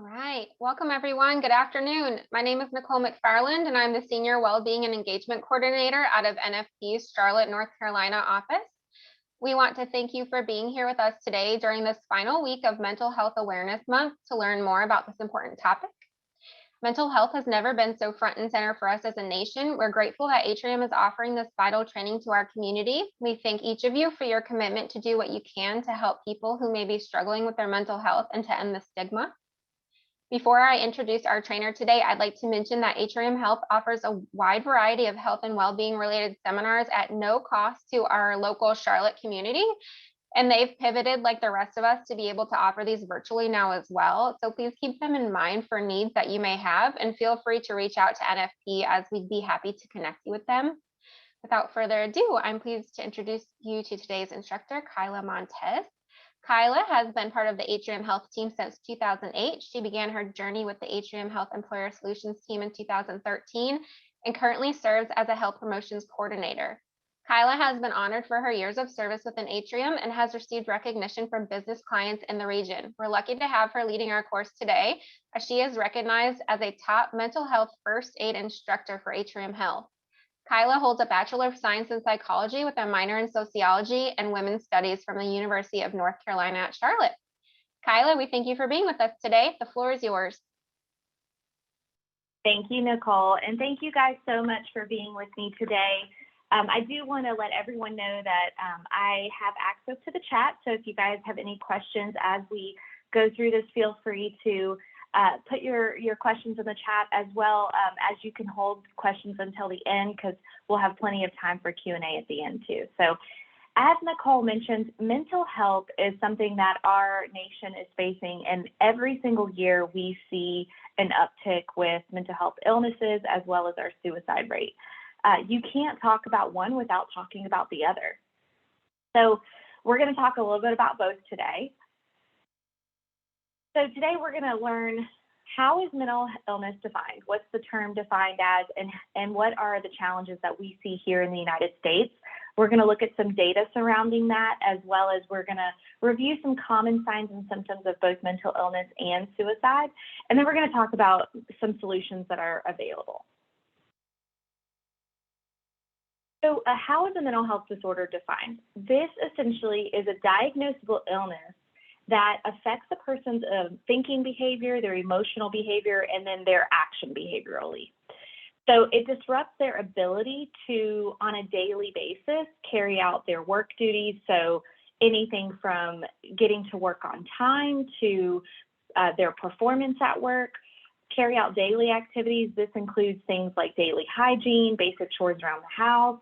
All right. Welcome, everyone. Good afternoon. My name is Nicole McFarland, and I'm the Senior Wellbeing and Engagement Coordinator out of NFP's Charlotte, North Carolina office. We want to thank you for being here with us today during this final week of Mental Health Awareness Month to learn more about this important topic. Mental health has never been so front and center for us as a nation. We're grateful that Atrium is offering this vital training to our community. We thank each of you for your commitment to do what you can to help people who may be struggling with their mental health and to end the stigma. Before I introduce our trainer today, I'd like to mention that Atrium Health offers a wide variety of health and well-being related seminars at no cost to our local Charlotte community. And they've pivoted, like the rest of us, to be able to offer these virtually now as well. So please keep them in mind for needs that you may have, and feel free to reach out to NFP as we'd be happy to connect you with them. Without further ado, I'm pleased to introduce you to today's instructor, Kyla Montez. Kyla has been part of the Atrium Health team since 2008. She began her journey with the Atrium Health Employer Solutions team in 2013 and currently serves as a health promotions coordinator. Kyla has been honored for her years of service within Atrium and has received recognition from business clients in the region. We're lucky to have her leading our course today, as she is recognized as a top mental health first aid instructor for Atrium Health. Kyla holds a Bachelor of Science in Psychology with a minor in Sociology and Women's Studies from the University of North Carolina at Charlotte. Kyla, we thank you for being with us today. The floor is yours. Thank you, Nicole, and thank you guys so much for being with me today. I do want to let everyone know that I have access to the chat, so if you guys have any questions as we go through this, feel free to put your questions in the chat, as well as you can hold questions until the end, because we'll have plenty of time for Q&A at the end too. So as Nicole mentioned, mental health is something that our nation is facing, and every single year we see an uptick with mental health illnesses as well as our suicide rate. You can't talk about one without talking about the other. So we're going to talk a little bit about both today. So today we're going to learn, how is mental illness defined? What's the term defined as, and what are the challenges that we see here in the United States? We're going to look at some data surrounding that, as well as we're going to review some common signs and symptoms of both mental illness and suicide. And then we're going to talk about some solutions that are available. So how is a mental health disorder defined? This essentially is a diagnosable illness that affects a person's thinking behavior, their emotional behavior, and then their action behaviorally. So it disrupts their ability to, on a daily basis, carry out their work duties. So anything from getting to work on time to their performance at work, carry out daily activities. This includes things like daily hygiene, basic chores around the house,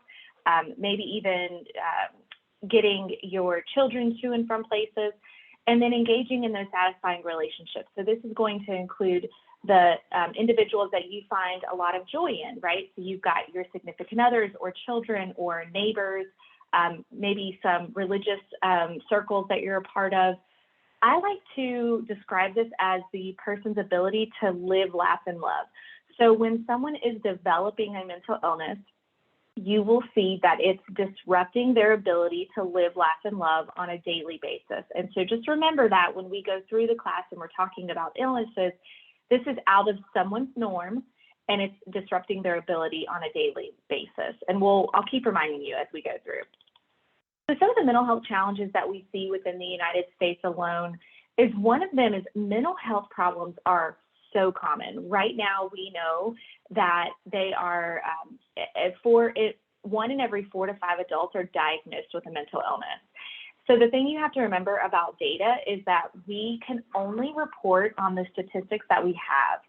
maybe even getting your children to and from places, and then engaging in those satisfying relationships. So this is going to include the individuals that you find a lot of joy in, right? So you've got your significant others or children or neighbors, maybe some religious circles that you're a part of. I like to describe this as the person's ability to live, laugh, and love. So when someone is developing a mental illness, you will see that it's disrupting their ability to live, laugh, and love on a daily basis. And so just remember that when we go through the class and we're talking about illnesses, this is out of someone's norm, and it's disrupting their ability on a daily basis. And I'll keep reminding you as we go through. So some of the mental health challenges that we see within the United States alone is, one of them is mental health problems are so common. Right now, we know that they are, 1 in every 4 to 5 adults are diagnosed with a mental illness. So the thing you have to remember about data is that we can only report on the statistics that we have,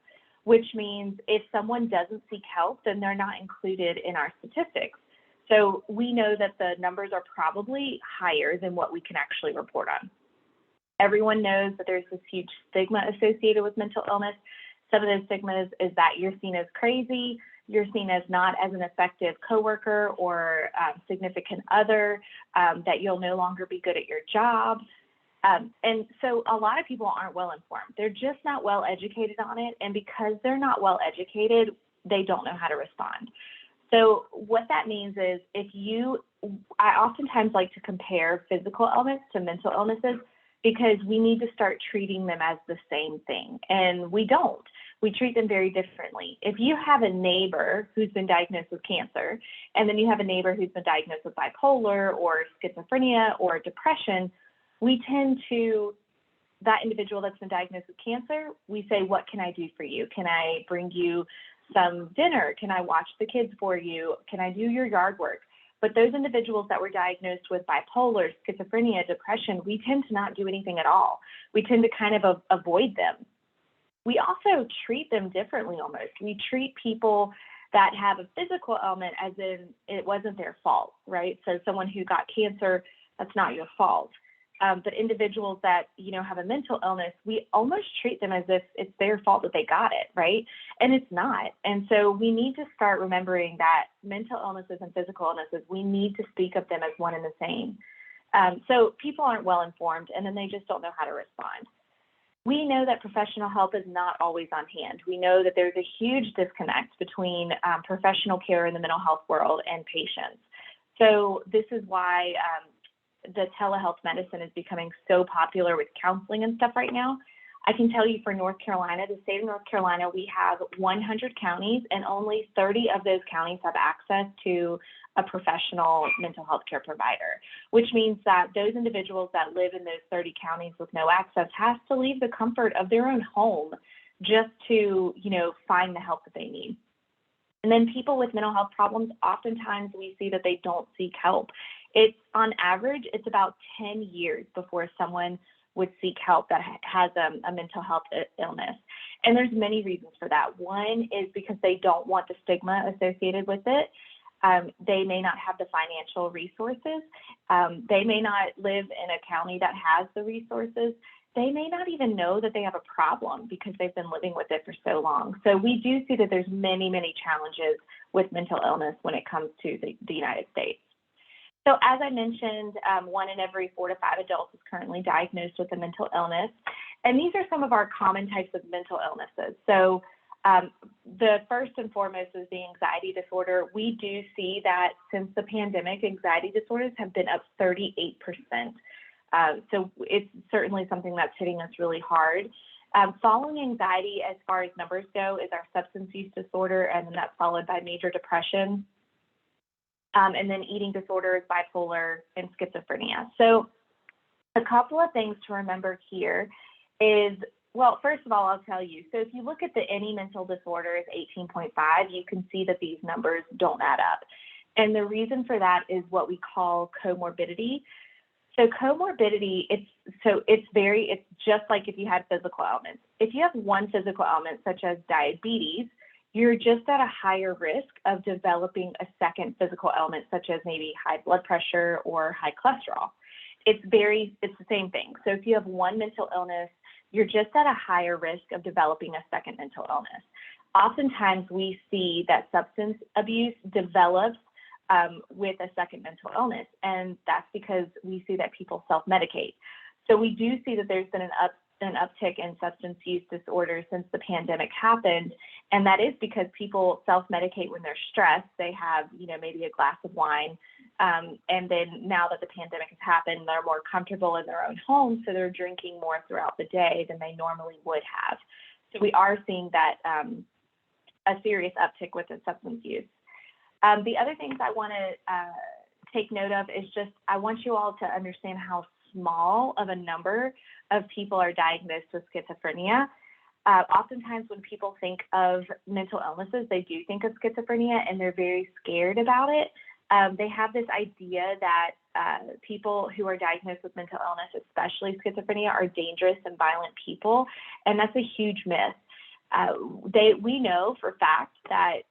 which means if someone doesn't seek help, then they're not included in our statistics. So we know that the numbers are probably higher than what we can actually report on. Everyone knows that there's this huge stigma associated with mental illness. Some of those stigmas is that you're seen as crazy, you're seen as not as an effective coworker or significant other, that you'll no longer be good at your job. And so a lot of people aren't well informed. They're just not well educated on it. And because they're not well educated, they don't know how to respond. So what that means is, I oftentimes like to compare physical illness to mental illnesses. because we need to start treating them as the same thing. And we don't. We treat them very differently. If you have a neighbor who's been diagnosed with cancer, and then you have a neighbor who's been diagnosed with bipolar or schizophrenia or depression, we tend to, that individual that's been diagnosed with cancer, we say, what can I do for you? Can I bring you some dinner? Can I watch the kids for you? Can I do your yard work? But those individuals that were diagnosed with bipolar, schizophrenia, depression, we tend to not do anything at all. We tend to kind of avoid them. We also treat them differently almost. We treat people that have a physical ailment as in it wasn't their fault, right? So someone who got cancer, that's not your fault. But individuals that, have a mental illness, we almost treat them as if it's their fault that they got it, right? And it's not. And so we need to start remembering that mental illnesses and physical illnesses, we need to speak of them as one and the same. So people aren't well informed, and then they just don't know how to respond. We know that professional help is not always on hand. We know that there's a huge disconnect between professional care in the mental health world and patients. So this is why the telehealth medicine is becoming so popular with counseling and stuff right now. I can tell you for North Carolina, the state of North Carolina, we have 100 counties, and only 30 of those counties have access to a professional mental health care provider, which means that those individuals that live in those 30 counties with no access have to leave the comfort of their own home just to, find the help that they need. And then people with mental health problems, oftentimes we see that they don't seek help. It's on average, it's about 10 years before someone would seek help that has a mental health illness. And there's many reasons for that. One is because they don't want the stigma associated with it. They may not have the financial resources. They may not live in a county that has the resources. They may not even know that they have a problem because they've been living with it for so long. So we do see that there's many, many challenges with mental illness when it comes to the United States. So as I mentioned, 1 in every 4 to 5 adults is currently diagnosed with a mental illness. And these are some of our common types of mental illnesses. So the first and foremost is the anxiety disorder. We do see that since the pandemic, anxiety disorders have been up 38%. So it's certainly something that's hitting us really hard. Following anxiety, as far as numbers go, is our substance use disorder, and then that's followed by major depression. And then eating disorders, bipolar, and schizophrenia. So a couple of things to remember here is, well, first of all, I'll tell you. So if you look at the any mental disorder is 18.5, you can see that these numbers don't add up. And the reason for that is what we call comorbidity. So comorbidity, it's just like if you had physical ailments. If you have one physical ailment, such as diabetes, you're just at a higher risk of developing a second physical ailment, such as maybe high blood pressure or high cholesterol. It's the same thing. So if you have one mental illness, you're just at a higher risk of developing a second mental illness. Oftentimes we see that substance abuse develops with a second mental illness, and that's because we see that people self-medicate. So we do see that there's been an uptick in substance use disorders since the pandemic happened, and that is because people self-medicate when they're stressed. They have, maybe a glass of wine, and then now that the pandemic has happened, they're more comfortable in their own home, so they're drinking more throughout the day than they normally would have. So we are seeing that a serious uptick with the substance use. The other things I want to take note of is just, I want you all to understand how small of a number of people are diagnosed with schizophrenia. Oftentimes when people think of mental illnesses, they do think of schizophrenia and they're very scared about it. They have this idea that people who are diagnosed with mental illness, especially schizophrenia, are dangerous and violent people, and that's a huge myth. We know for fact that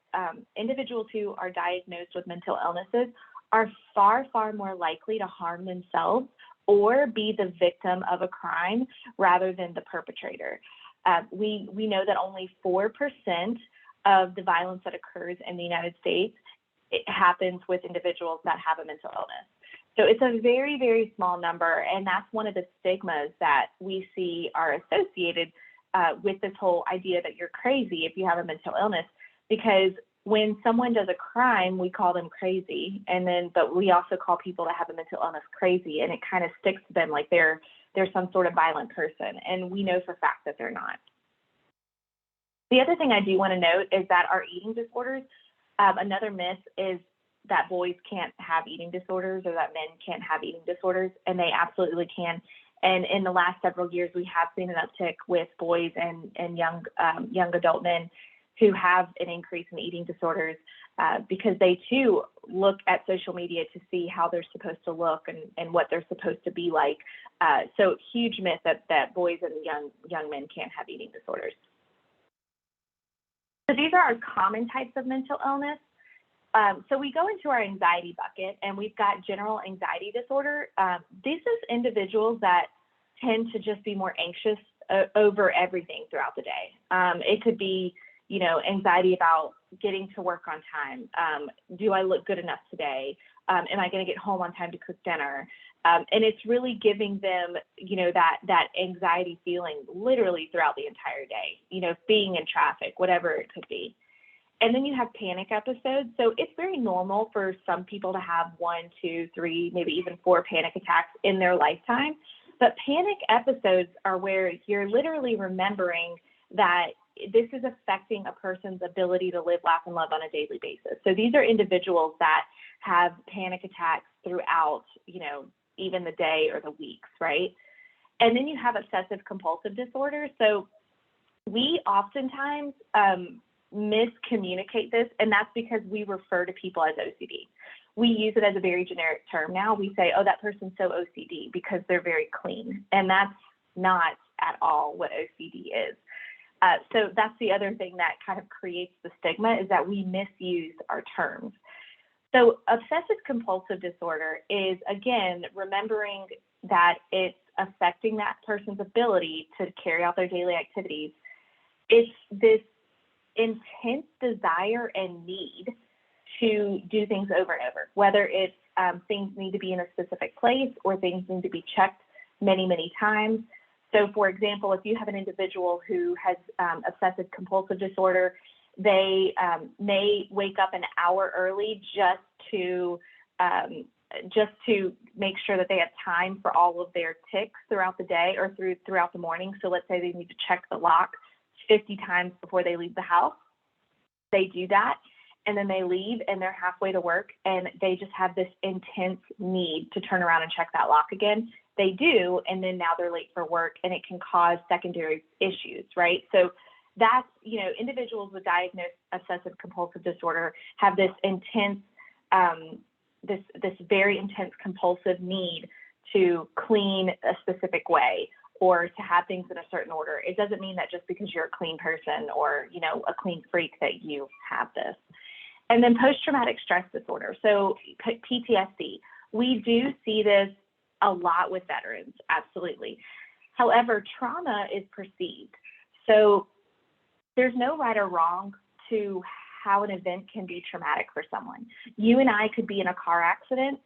individuals who are diagnosed with mental illnesses are far, far more likely to harm themselves or be the victim of a crime rather than the perpetrator. We know that only 4% of the violence that occurs in the United States, it happens with individuals that have a mental illness. So it's a very, very small number, and that's one of the stigmas that we see are associated with this whole idea that you're crazy if you have a mental illness, because when someone does a crime, we call them crazy, but we also call people that have a mental illness crazy, and it kind of sticks to them like they're they're some sort of violent person, and we know for a fact that they're not. The other thing I do want to note is that our eating disorders, another myth is that boys can't have eating disorders or that men can't have eating disorders, and they absolutely can. And in the last several years, we have seen an uptick with boys and young adult men who have an increase in eating disorders because they too look at social media to see how they're supposed to look and what they're supposed to be like. So huge myth that boys and young men can't have eating disorders. So these are our common types of mental illness. So we go into our anxiety bucket, and we've got general anxiety disorder. This is individuals that tend to just be more anxious over everything throughout the day. It could be, anxiety about getting to work on time. Do I look good enough today? Am I going to get home on time to cook dinner? And it's really giving them, that anxiety feeling literally throughout the entire day, being in traffic, whatever it could be. And then you have panic episodes. So it's very normal for some people to have 1, 2, 3, maybe even 4 panic attacks in their lifetime. But panic episodes are where you're literally remembering that this is affecting a person's ability to live, laugh, and love on a daily basis. So these are individuals that have panic attacks throughout, even the day or the weeks, right? And then you have obsessive compulsive disorder. So we oftentimes miscommunicate this, and that's because we refer to people as OCD. We use it as a very generic term now. We say, oh, that person's so OCD because they're very clean. And that's not at all what OCD is. So that's the other thing that kind of creates the stigma, is that we misuse our terms. So obsessive compulsive disorder is, again, remembering that it's affecting that person's ability to carry out their daily activities. It's this intense desire and need to do things over and over, whether it's things need to be in a specific place or things need to be checked many, many times. So for example, if you have an individual who has obsessive compulsive disorder, they may wake up an hour early just to make sure that they have time for all of their ticks throughout the day or throughout the morning. So let's say they need to check the lock 50 times before they leave the house. They do that, and then they leave and they're halfway to work and they just have this intense need to turn around and check that lock again. They do, and then now they're late for work, and it can cause secondary issues, right? So that's, individuals with diagnosed obsessive compulsive disorder have this intense, this very intense compulsive need to clean a specific way or to have things in a certain order. It doesn't mean that just because you're a clean person or, a clean freak that you have this. And then post-traumatic stress disorder, so PTSD. We do see this a lot with veterans, absolutely. However, trauma is perceived. So there's no right or wrong to how an event can be traumatic for someone. You and I could be in a car accident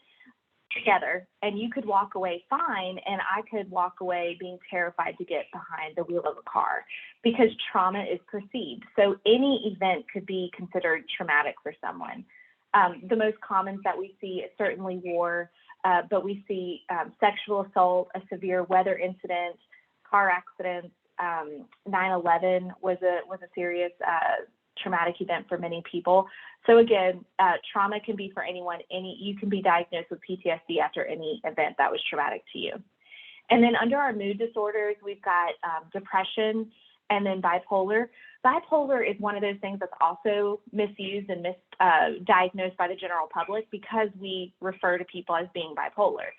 together, and you could walk away fine, and I could walk away being terrified to get behind the wheel of a car, because trauma is perceived. So any event could be considered traumatic for someone. The most common that we see is certainly war, but we see sexual assault, a severe weather incident, car accidents. 9/11 was a serious traumatic event for many people. So again, trauma can be for anyone. You can be diagnosed with PTSD after any event that was traumatic to you. And then under our mood disorders, we've got depression and then bipolar. Bipolar is one of those things that's also misused and misdiagnosed by the general public because we refer to people as being bipolar.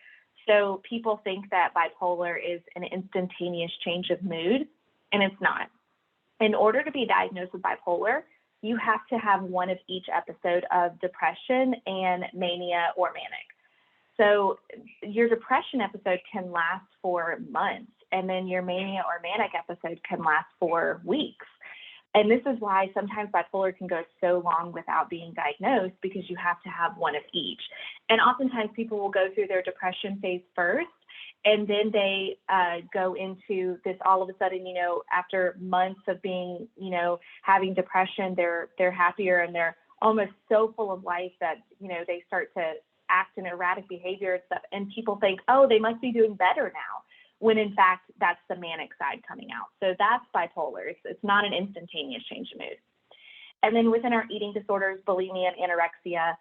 So people think that bipolar is an instantaneous change of mood, and it's not. In order to be diagnosed with bipolar, you have to have one of each episode of depression and mania or manic. So your depression episode can last for months, and then your mania or manic episode can last for weeks. And this is why sometimes bipolar can go so long without being diagnosed, because you have to have one of each. And oftentimes people will go through their depression phase first, and then they go into this all of a sudden, after months of being, having depression, they're happier and they're almost so full of life that, they start to act in erratic behavior and stuff. And people think, oh, they must be doing better now, when in fact that's the manic side coming out. So that's bipolar. It's not an instantaneous change of mood. And then within our eating disorders, bulimia and anorexia,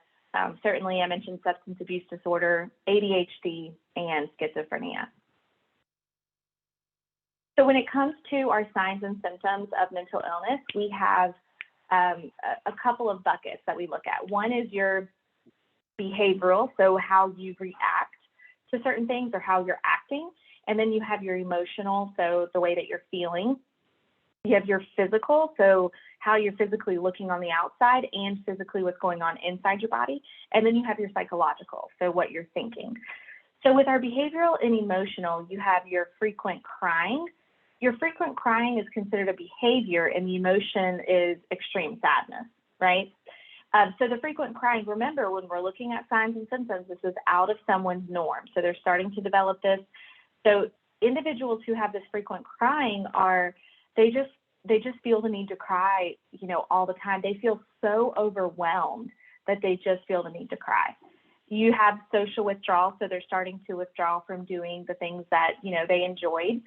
certainly I mentioned substance abuse disorder, ADHD, and schizophrenia. So when it comes to our signs and symptoms of mental illness, we have a couple of buckets that we look at. One is your behavioral, so how you react to certain things or how you're acting. And then you have your emotional, so the way that you're feeling. You have your physical, so how you're physically looking on the outside and physically what's going on inside your body. And then you have your psychological, so what you're thinking. So with our behavioral and emotional, you have your frequent crying. Your frequent crying is considered a behavior, and the emotion is extreme sadness, right? So the frequent crying, remember, when we're looking at signs and symptoms, this is out of someone's norm. So they're starting to develop this. So individuals who have this frequent crying they just feel the need to cry, all the time. They feel so overwhelmed that they just feel the need to cry. You have social withdrawal, so they're starting to withdraw from doing the things that, they enjoyed.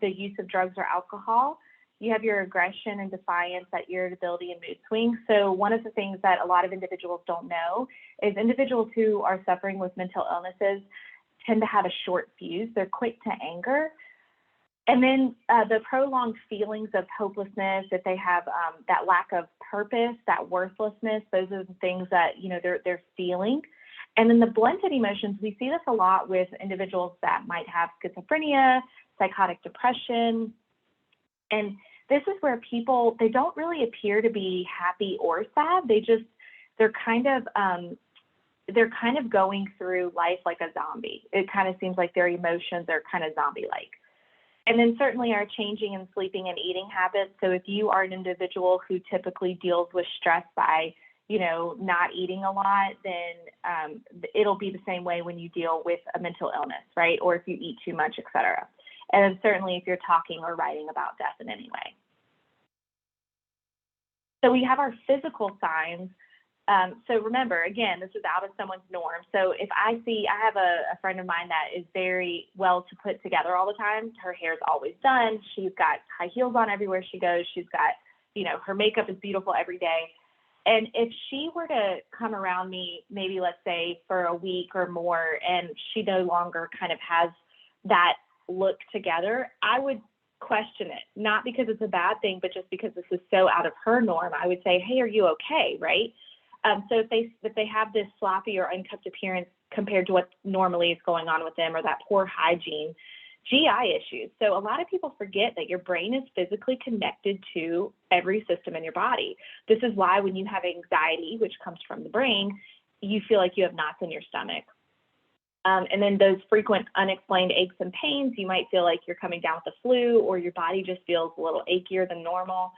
The use of drugs or alcohol. You have your aggression and defiance, that irritability and mood swings. So one of the things that a lot of individuals don't know is individuals who are suffering with mental illnesses tend to have a short fuse. They're quick to anger. And then the prolonged feelings of hopelessness, if they have that lack of purpose, that worthlessness, those are the things that, they're feeling. And then the blended emotions, we see this a lot with individuals that might have schizophrenia, psychotic depression. And this is where people, they don't really appear to be happy or sad. They're kind of going through life like a zombie. It kind of seems like their emotions are kind of zombie-like. And then certainly our changing in sleeping and eating habits. So if you are an individual who typically deals with stress by, not eating a lot, then it'll be the same way when you deal with a mental illness, right? Or if you eat too much, et cetera. And then certainly if you're talking or writing about death in any way. So we have our physical signs. So remember, again, this is out of someone's norm. So if I have a friend of mine that is very well to put together all the time. Her hair is always done. She's got high heels on everywhere she goes. She's got, her makeup is beautiful every day. And if she were to come around me, maybe let's say for a week or more, and she no longer kind of has that look together, I would question it, not because it's a bad thing, but just because this is so out of her norm. I would say, hey, are you okay, right? So if they have this sloppy or unkept appearance compared to what normally is going on with them, or that poor hygiene, GI issues. So a lot of people forget that your brain is physically connected to every system in your body. This is why when you have anxiety, which comes from the brain, you feel like you have knots in your stomach. And then those frequent unexplained aches and pains, you might feel like you're coming down with the flu, or your body just feels a little achier than normal.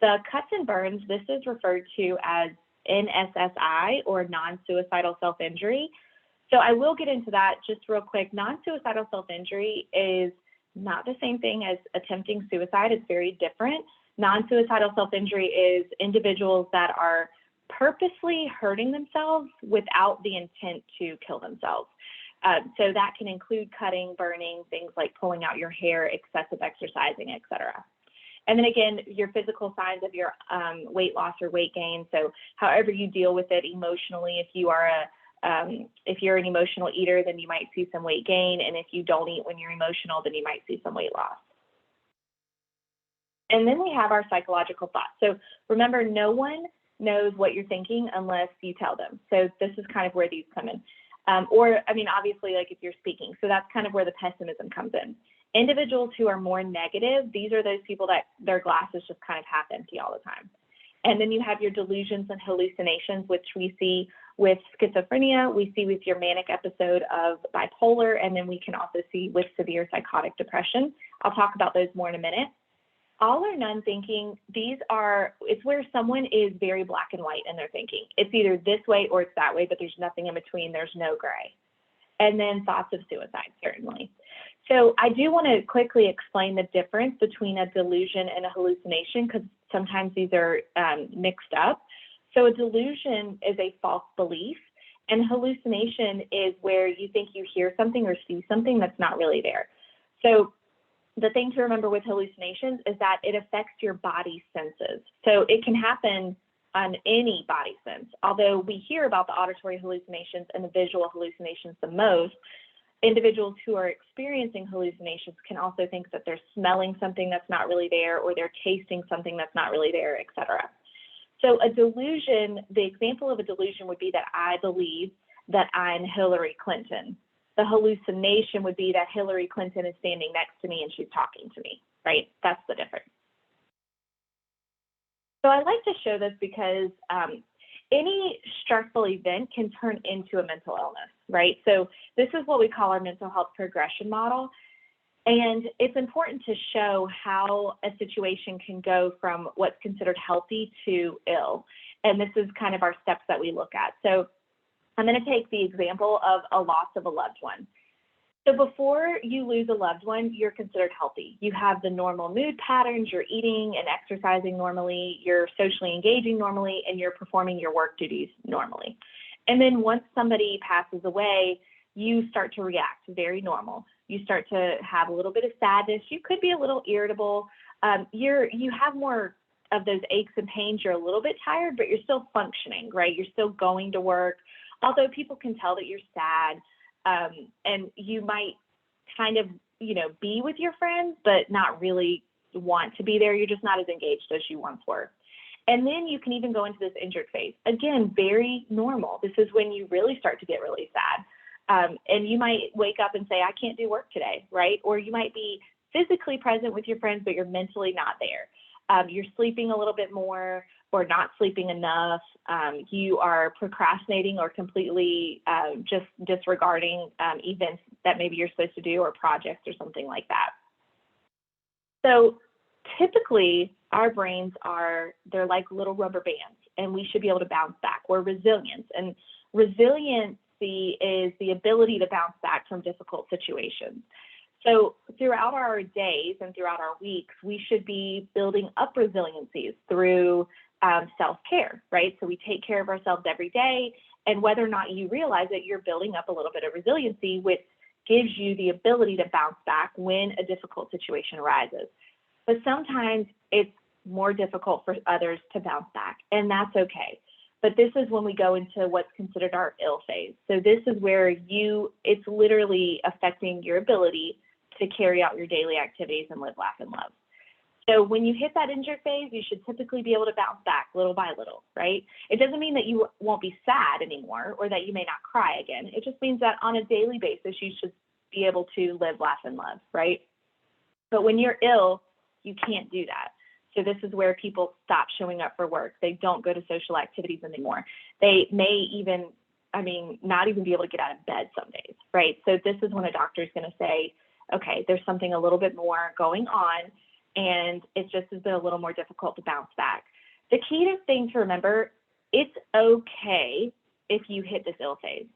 The cuts and burns, this is referred to as NSSI, or non-suicidal self-injury. So I will get into that just real quick. Non-suicidal self-injury is not the same thing as attempting suicide. It's very different. Non-suicidal self-injury is individuals that are purposely hurting themselves without the intent to kill themselves. So that can include cutting, burning, things like pulling out your hair, excessive exercising, et cetera. And then again, your physical signs of your weight loss or weight gain. So however you deal with it emotionally, if you're an emotional eater, then you might see some weight gain. And if you don't eat when you're emotional, then you might see some weight loss. And then we have our psychological thoughts. So remember, no one knows what you're thinking unless you tell them. So this is kind of where these come in. Obviously, like if you're speaking. So that's kind of where the pessimism comes in. Individuals who are more negative, these are those people that their glass is just kind of half empty all the time. And then you have your delusions and hallucinations, which we see with schizophrenia, we see with your manic episode of bipolar, and then we can also see with severe psychotic depression. I'll talk about those more in a minute. All or none thinking, it's where someone is very black and white in their thinking. It's either this way or it's that way, but there's nothing in between. There's no gray. And then thoughts of suicide, certainly. So I do want to quickly explain the difference between a delusion and a hallucination, because sometimes these are mixed up. So a delusion is a false belief, and hallucination is where you think you hear something or see something that's not really there. So the thing to remember with hallucinations is that it affects your body senses. So it can happen on any body sense. Although we hear about the auditory hallucinations and the visual hallucinations the most, individuals who are experiencing hallucinations can also think that they're smelling something that's not really there, or they're tasting something that's not really there, et cetera. So a delusion, the example of a delusion would be that I believe that I'm Hillary Clinton. The hallucination would be that Hillary Clinton is standing next to me and she's talking to me, right? That's the difference. So I like to show this because any stressful event can turn into a mental illness, right? So this is what we call our mental health progression model. And it's important to show how a situation can go from what's considered healthy to ill. And this is kind of our steps that we look at. So I'm going to take the example of a loss of a loved one. So before you lose a loved one, you're considered healthy. You have the normal mood patterns, you're eating and exercising normally, you're socially engaging normally, and you're performing your work duties normally. And then once somebody passes away, you start to react very normal. You start to have a little bit of sadness. You could be a little irritable. You have more of those aches and pains. You're a little bit tired, but you're still functioning, right? You're still going to work. Although people can tell that you're sad, and you might kind of, be with your friends, but not really want to be there. You're just not as engaged as you once were. And then you can even go into this injured phase. Again, very normal. This is when you really start to get really sad. And you might wake up and say, I can't do work today, right? Or you might be physically present with your friends, but you're mentally not there. You're sleeping a little bit more or not sleeping enough. You are procrastinating or completely just disregarding events that maybe you're supposed to do, or projects or something like that. So typically our brains they're like little rubber bands, and we should be able to bounce back. We're resilient, and resiliency is the ability to bounce back from difficult situations. So throughout our days and throughout our weeks, we should be building up resiliencies through self-care, right? So we take care of ourselves every day, and whether or not you realize it, you're building up a little bit of resiliency, which gives you the ability to bounce back when a difficult situation arises. But sometimes it's more difficult for others to bounce back, and that's okay. But this is when we go into what's considered our ill phase. So this is where it's literally affecting your ability to carry out your daily activities and live, laugh, and love. So when you hit that injured phase, you should typically be able to bounce back little by little, right? It doesn't mean that you won't be sad anymore or that you may not cry again. It just means that on a daily basis, you should be able to live, laugh, and love, right? But when you're ill, you can't do that. So this is where people stop showing up for work. They don't go to social activities anymore. They may even, not even be able to get out of bed some days, right? So this is when a doctor is going to say, okay, there's something a little bit more going on, and it just has been a little more difficult to bounce back. The key thing to remember, it's okay if you hit this ill phase.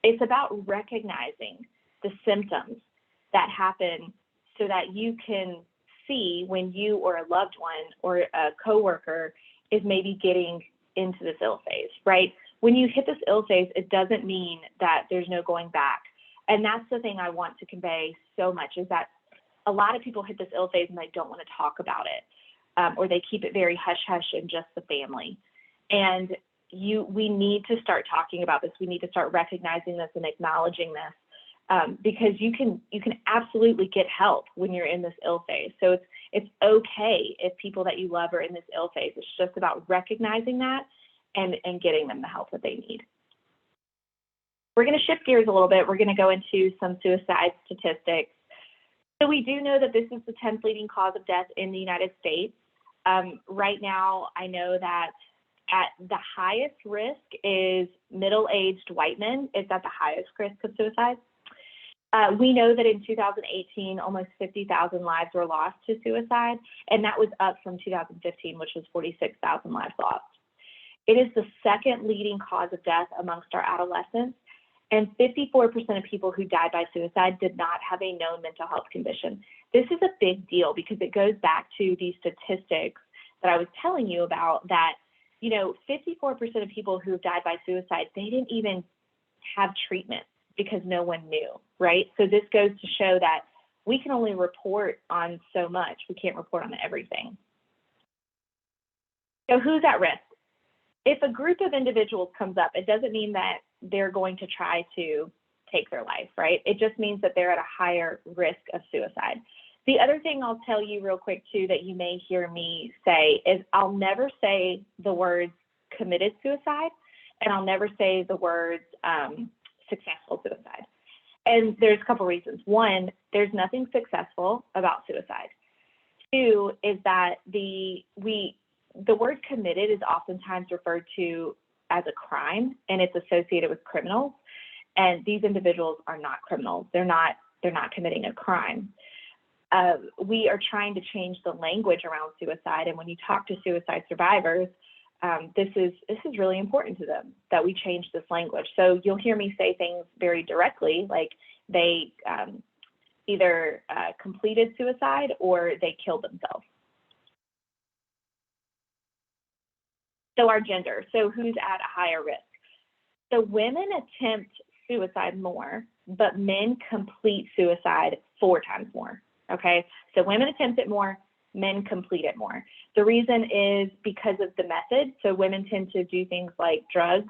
It's about recognizing the symptoms that happen so that you can see when you or a loved one or a coworker is maybe getting into this ill phase, right? When you hit this ill phase, it doesn't mean that there's no going back. And that's the thing I want to convey so much, is that a lot of people hit this ill phase and they don't want to talk about it, or they keep it very hush-hush in just the family. And we need to start talking about this. We need to start recognizing this and acknowledging this, because you can absolutely get help when you're in this ill phase. So it's okay if people that you love are in this ill phase. It's just about recognizing that and getting them the help that they need. We're going to shift gears a little bit. We're going to go into some suicide statistics. So we do know that this is the 10th leading cause of death in the United States. Right now, I know that at the highest risk is middle-aged white men. It's at the highest risk of suicide. We know that in 2018, almost 50,000 lives were lost to suicide, and that was up from 2015, which was 46,000 lives lost. It is the second leading cause of death amongst our adolescents, and 54% of people who died by suicide did not have a known mental health condition. This is a big deal because it goes back to these statistics that I was telling you about, that 54% of people who died by suicide, they didn't even have treatment because no one knew, right? So this goes to show that we can only report on so much. We can't report on everything. So who's at risk? If a group of individuals comes up, it doesn't mean that they're going to try to take their life, right? It just means that they're at a higher risk of suicide. The other thing I'll tell you real quick too that you may hear me say is I'll never say the words committed suicide, and I'll never say the words successful suicide. And there's a couple reasons. One, there's nothing successful about suicide. Two is that the word committed is oftentimes referred to as a crime, and it's associated with criminals. And these individuals are not criminals. They're not committing a crime. We are trying to change the language around suicide, and when you talk to suicide survivors, this is really important to them that we change this language. So you'll hear me say things very directly, like they either completed suicide or they killed themselves. So our gender, so who's at a higher risk? So women attempt suicide more, but men complete suicide 4 times more, okay? So women attempt it more, men complete it more. The reason is because of the method. So women tend to do things like drugs,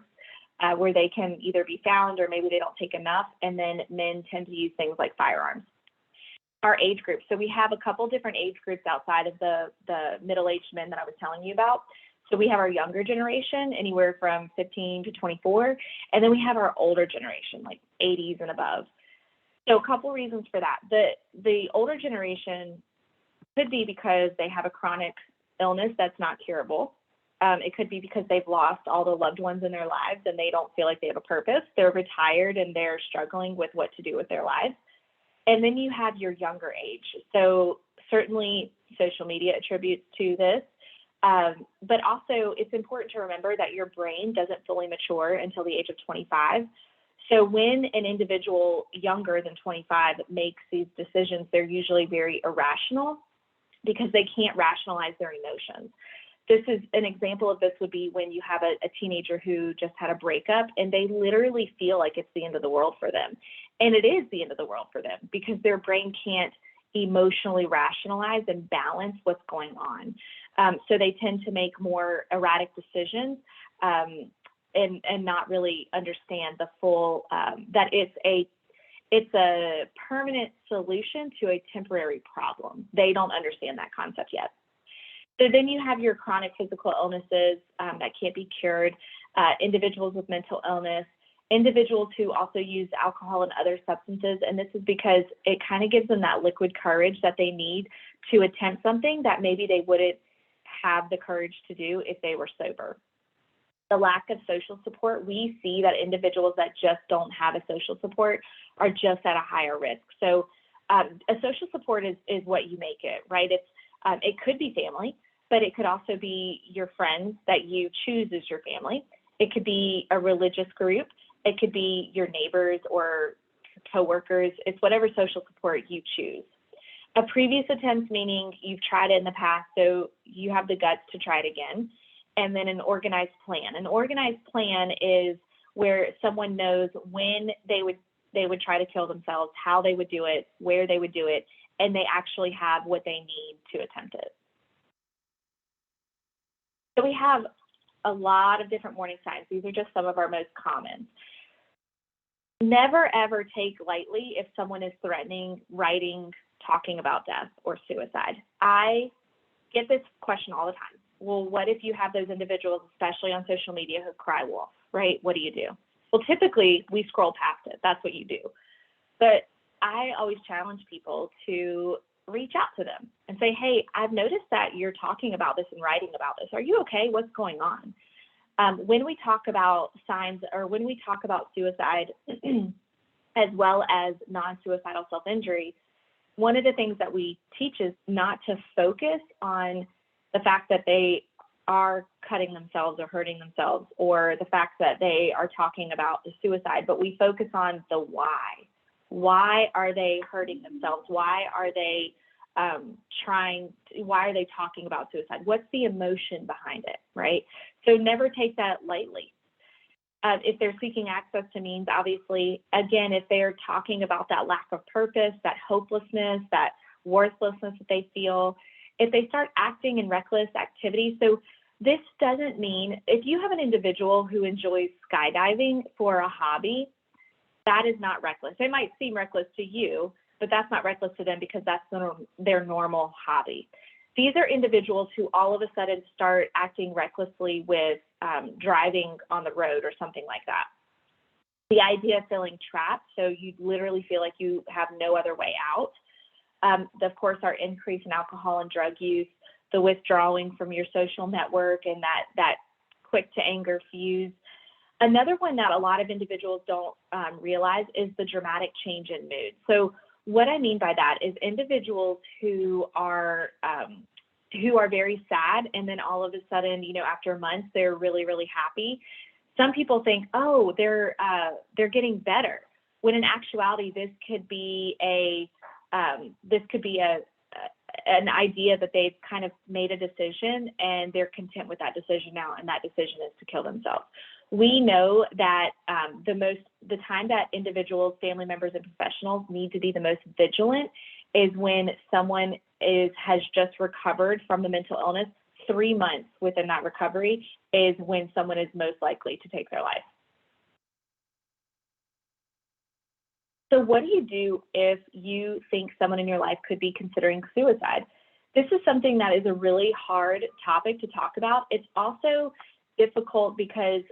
where they can either be found or maybe they don't take enough, and then men tend to use things like firearms. Our age group. So we have a couple different age groups outside of the middle-aged men that I was telling you about. So we have our younger generation, anywhere from 15 to 24, and then we have our older generation, like 80s and above. So a couple reasons for that. The older generation could be because they have a chronic illness that's not curable. It could be because they've lost all the loved ones in their lives and they don't feel like they have a purpose. They're retired and they're struggling with what to do with their lives. And then you have your younger age. So certainly social media attributes to this. But also it's important to remember that your brain doesn't fully mature until the age of 25. So when an individual younger than 25 makes these decisions, they're usually very irrational because they can't rationalize their emotions. This is an example of this would be when you have a teenager who just had a breakup and they literally feel like it's the end of the world for them. And it is the end of the world for them because their brain can't emotionally rationalize and balance what's going on. So they tend to make more erratic decisions and not really understand the full, that it's a permanent solution to a temporary problem. They don't understand that concept yet. So then you have your chronic physical illnesses that can't be cured, individuals with mental illness, individuals who also use alcohol and other substances. And this is because it kind of gives them that liquid courage that they need to attempt something that maybe they wouldn't have the courage to do if they were sober. The lack of social support, we see that individuals that just don't have a social support are just at a higher risk. So a social support is what you make it, right? It could be family, but it could also be your friends that you choose as your family. It could be a religious group. It could be your neighbors or coworkers. It's whatever social support you choose. A previous attempt, meaning you've tried it in the past, so you have the guts to try it again. And then an organized plan. An organized plan is where someone knows when they would try to kill themselves, how they would do it, where they would do it, and they actually have what they need to attempt it. So we have a lot of different warning signs. These are just some of our most common. Never ever take lightly if someone is threatening, writing, talking about death or suicide. I get this question all the time. Well, what if you have those individuals, especially on social media, who cry wolf, right? What do you do? Well, typically we scroll past it. That's what you do. But I always challenge people to reach out to them and say, hey, I've noticed that you're talking about this and writing about this. Are you okay? What's going on? When we talk about signs or when we talk about suicide as well as non-suicidal self-injury, one of the things that we teach is not to focus on the fact that they are cutting themselves or hurting themselves or the fact that they are talking about the suicide, but we focus on the why. Why are they hurting themselves? Why are they why are they talking about suicide? What's the emotion behind it, right? So never take that lightly. If they're seeking access to means, obviously, again, if they're talking about that lack of purpose, that hopelessness, that worthlessness that they feel, if they start acting in reckless activities. So this doesn't mean, if you have an individual who enjoys skydiving for a hobby, that is not reckless. It might seem reckless to you, but that's not reckless to them because that's their normal hobby. These are individuals who all of a sudden start acting recklessly with driving on the road or something like that. The idea of feeling trapped, so you literally feel like you have no other way out. Of course, our increase in alcohol and drug use, the withdrawing from your social network, and that quick to anger fuse. Another one that a lot of individuals don't realize is the dramatic change in mood. So what I mean by that is individuals who are very sad, and then all of a sudden, after months, they're really, really happy. Some people think, oh, they're getting better, when in actuality, this could be an idea that they've kind of made a decision and they're content with that decision now, and that decision is to kill themselves. We know that the time that individuals, family members, and professionals need to be the most vigilant is when someone has just recovered from the mental illness. 3 months within that recovery is when someone is most likely to take their life. So what do you do if you think someone in your life could be considering suicide? This is something that is a really hard topic to talk about. It's also difficult because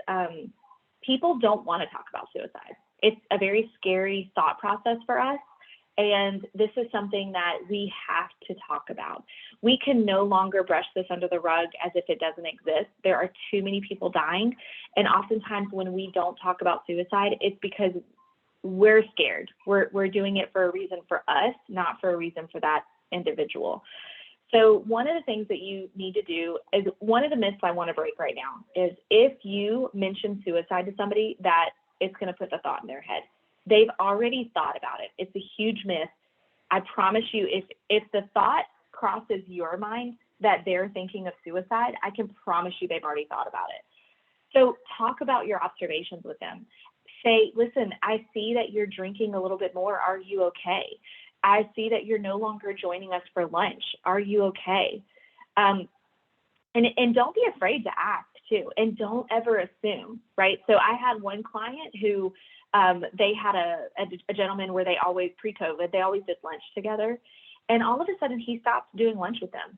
people don't want to talk about suicide. It's a very scary thought process for us. And this is something that we have to talk about. We can no longer brush this under the rug as if it doesn't exist. There are too many people dying. And oftentimes when we don't talk about suicide, it's because we're scared. We're doing it for a reason for us, not for a reason for that individual. So one of the things that you need to do is, one of the myths I want to break right now is, if you mention suicide to somebody, that it's going to put the thought in their head. They've already thought about it. It's a huge myth. I promise you, if the thought crosses your mind that they're thinking of suicide, I can promise you they've already thought about it. So talk about your observations with them. Say, listen, I see that you're drinking a little bit more. Are you okay? I see that you're no longer joining us for lunch. Are you okay? And don't be afraid to ask too. And don't ever assume, right? So I had one client who they had a gentleman where they always, pre-COVID, they always did lunch together. And all of a sudden he stopped doing lunch with them.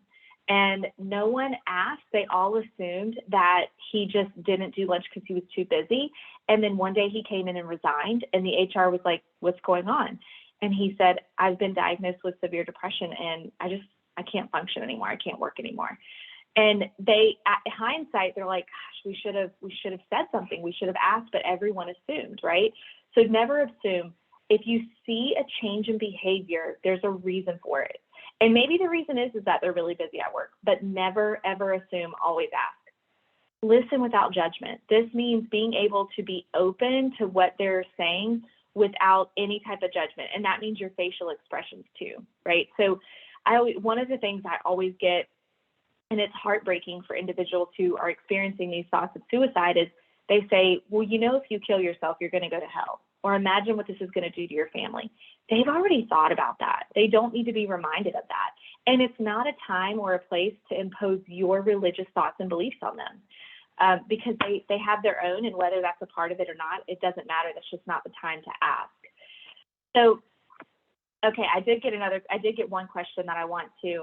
And no one asked. They all assumed that he just didn't do lunch because he was too busy. And then one day he came in and resigned, and the HR was like, what's going on? And he said, I've been diagnosed with severe depression, and I can't function anymore. I can't work anymore. And they, at hindsight, they're like, gosh, we should have said something. We should have asked, but everyone assumed, right? So never assume. If you see a change in behavior, there's a reason for it. And maybe the reason is that they're really busy at work, but never, ever assume, always ask. Listen without judgment. This means being able to be open to what they're saying without any type of judgment. And that means your facial expressions too, right? So one of the things I always get, and it's heartbreaking for individuals who are experiencing these thoughts of suicide, is they say, well, if you kill yourself, you're going to go to hell. Or imagine what this is going to do to your family. They've already thought about that. They don't need to be reminded of that. And it's not a time or a place to impose your religious thoughts and beliefs on them, because they have their own, and whether that's a part of it or not, it doesn't matter. That's just not the time to ask. So, okay, I did get one question that I want to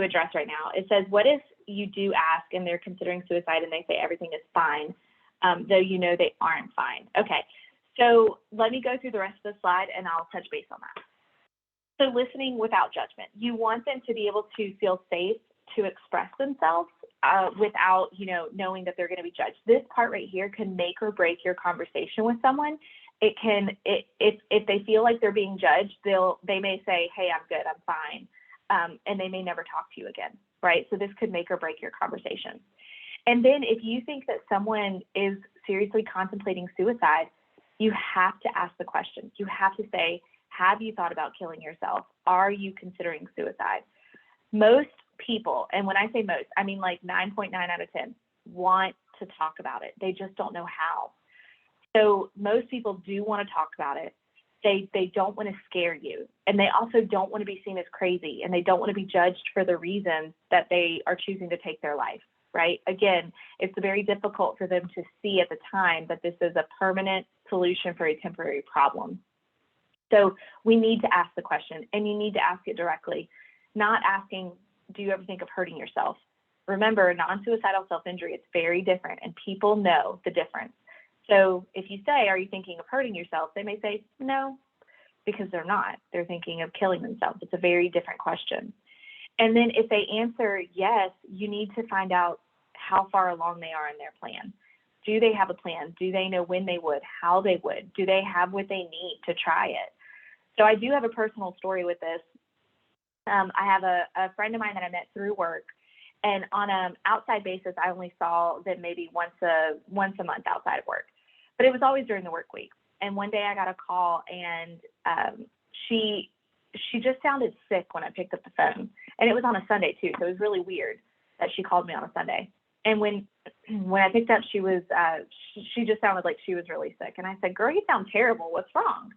address right now. It says, what if you do ask and they're considering suicide and they say everything is fine, though they aren't fine? Okay. So let me go through the rest of the slide and I'll touch base on that. So listening without judgment. You want them to be able to feel safe to express themselves without, knowing that they're going to be judged. This part right here can make or break your conversation with someone. If they feel like they're being judged, they may say, hey, I'm good, I'm fine. And they may never talk to you again, right? So this could make or break your conversation. And then if you think that someone is seriously contemplating suicide, you have to ask the question. You have to say, have you thought about killing yourself? Are you considering suicide? Most people, and when I say most, I mean like 9.9 out of 10, want to to talk about it. They just don't know how. So most people do want to talk about it. They don't want to scare you, and they also don't want to be seen as crazy, and they don't want to be judged for the reason that they are choosing to take their life, right? Again, it's very difficult for them to see at the time that this is a permanent solution for a temporary problem. So we need to ask the question, and you need to ask it directly, not asking, do you ever think of hurting yourself? Remember, non-suicidal self-injury, it's very different, and people know the difference. So if you say, are you thinking of hurting yourself? They may say, no, because they're not. They're thinking of killing themselves. It's a very different question. And then if they answer yes, you need to find out how far along they are in their plan. Do they have a plan? Do they know when they would, how they would? Do they have what they need to try it? So I do have a personal story with this. I have a friend of mine that I met through work. And on an outside basis, I only saw them maybe once a month outside of work, but it was always during the work week. And one day I got a call, and she just sounded sick when I picked up the phone, and it was on a Sunday too, so it was really weird that she called me on a Sunday. And when I picked up, she just sounded like she was really sick, and I said, "Girl, you sound terrible. What's wrong?"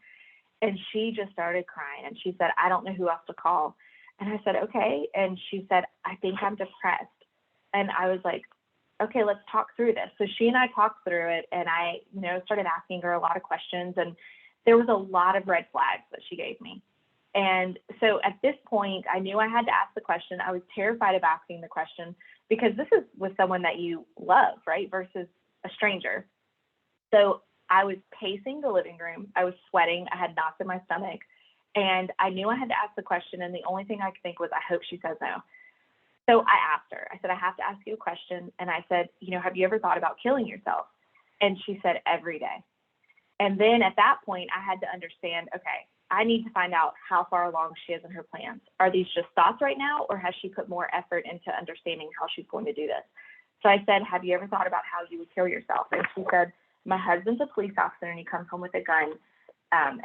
And she just started crying, and she said, "I don't know who else to call." And I said, okay. And she said, I think I'm depressed. And I was like, okay, let's talk through this. So she and I talked through it, and I, started asking her a lot of questions, and there was a lot of red flags that she gave me. And so at this point, I knew I had to ask the question. I was terrified of asking the question because this is with someone that you love, right? Versus a stranger. So I was pacing the living room. I was sweating. I had knots in my stomach. And I knew I had to ask the question, and the only thing I could think was, I hope she says no. So I asked her. I said, I have to ask you a question. And I said, have you ever thought about killing yourself? And she said, every day. And then at that point, I had to understand, okay, I need to find out how far along she is in her plans. Are these just thoughts right now, or has she put more effort into understanding how she's going to do this? So I said, have you ever thought about how you would kill yourself? And she said, my husband's a police officer, and he comes home with a gun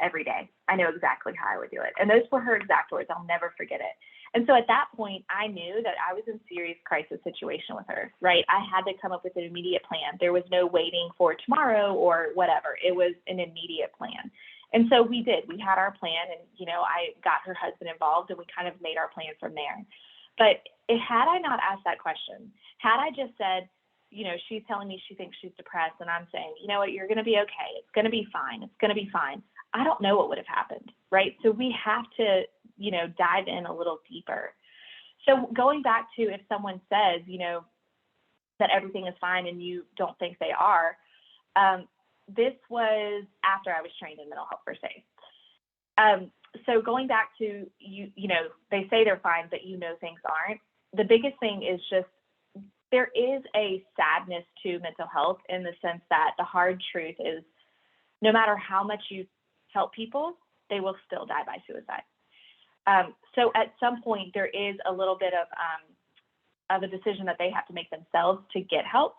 every day. I know exactly how I would do it. And those were her exact words. I'll never forget it. And so at that point, I knew that I was in serious crisis situation with her, right? I had to come up with an immediate plan. There was no waiting for tomorrow or whatever. It was an immediate plan. And so we did. We had our plan, and, I got her husband involved, and we kind of made our plan from there. But had I not asked that question, had I just said, she's telling me she thinks she's depressed, and I'm saying, you know what, you're going to be okay. It's going to be fine. It's going to be fine. I don't know what would have happened, right? So we have to, dive in a little deeper. So going back to if someone says, that everything is fine and you don't think they are, this was after I was trained in mental health first aid. So going back to, they say they're fine, but things aren't. The biggest thing is just, there is a sadness to mental health in the sense that the hard truth is no matter how much you help people, they will still die by suicide. So at some point, there is a little bit of a decision that they have to make themselves to get help.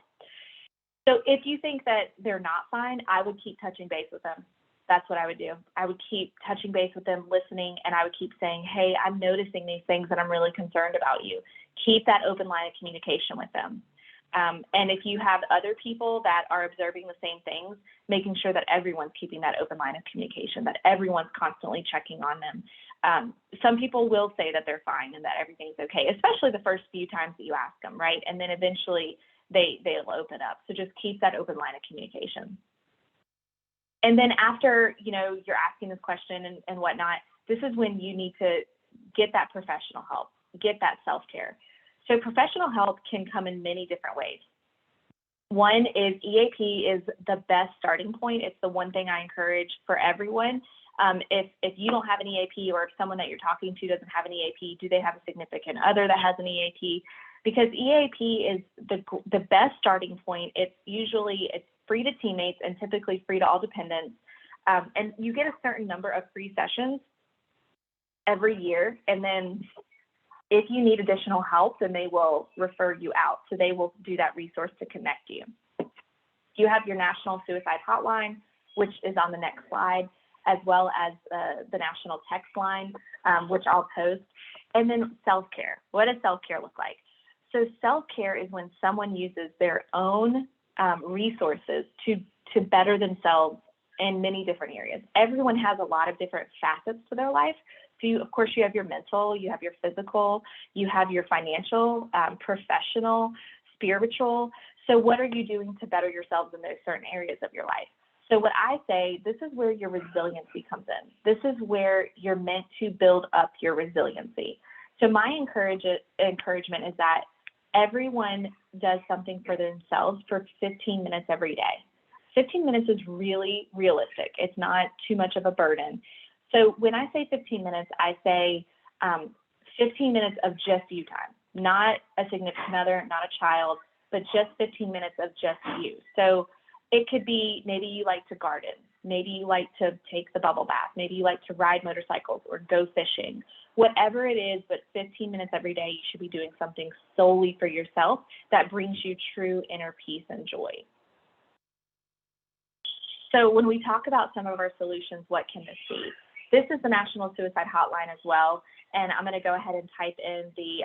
So if you think that they're not fine, I would keep touching base with them. That's what I would do. I would keep touching base with them, listening, and I would keep saying, hey, I'm noticing these things and I'm really concerned about you. Keep that open line of communication with them. And if you have other people that are observing the same things, making sure that everyone's keeping that open line of communication, that everyone's constantly checking on them. Some people will say that they're fine and that everything's okay, especially the first few times that you ask them, right? And then eventually they'll open up. So just keep that open line of communication. And then after, you're asking this question and whatnot, this is when you need to get that professional help, get that self-care. So professional help can come in many different ways. One is EAP is the best starting point. It's the one thing I encourage for everyone. If you don't have an EAP, or if someone that you're talking to doesn't have an EAP, do they have a significant other that has an EAP? Because EAP is the best starting point. It's free to teammates and typically free to all dependents. And you get a certain number of free sessions every year. And then if you need additional help, then they will refer you out. So they will do that resource to connect you. You have your National Suicide Hotline, which is on the next slide, as well as the National Text Line, which I'll post. And then self-care. What does self-care look like? So self-care is when someone uses their own resources to better themselves in many different areas. Everyone has a lot of different facets to their life. So of course, you have your mental, you have your physical, you have your financial, professional, spiritual. So what are you doing to better yourselves in those certain areas of your life? So what I say, this is where your resiliency comes in. This is where you're meant to build up your resiliency. So my encouragement is that everyone does something for themselves for 15 minutes every day. 15 minutes is really realistic. It's not too much of a burden. So when I say 15 minutes, I say 15 minutes of just you time, not a significant other, not a child, but just 15 minutes of just you. So it could be maybe you like to garden, maybe you like to take the bubble bath, maybe you like to ride motorcycles or go fishing, whatever it is, but 15 minutes every day, you should be doing something solely for yourself that brings you true inner peace and joy. So when we talk about some of our solutions, what can this be? This is the National Suicide Hotline as well, and I'm going to go ahead and type in the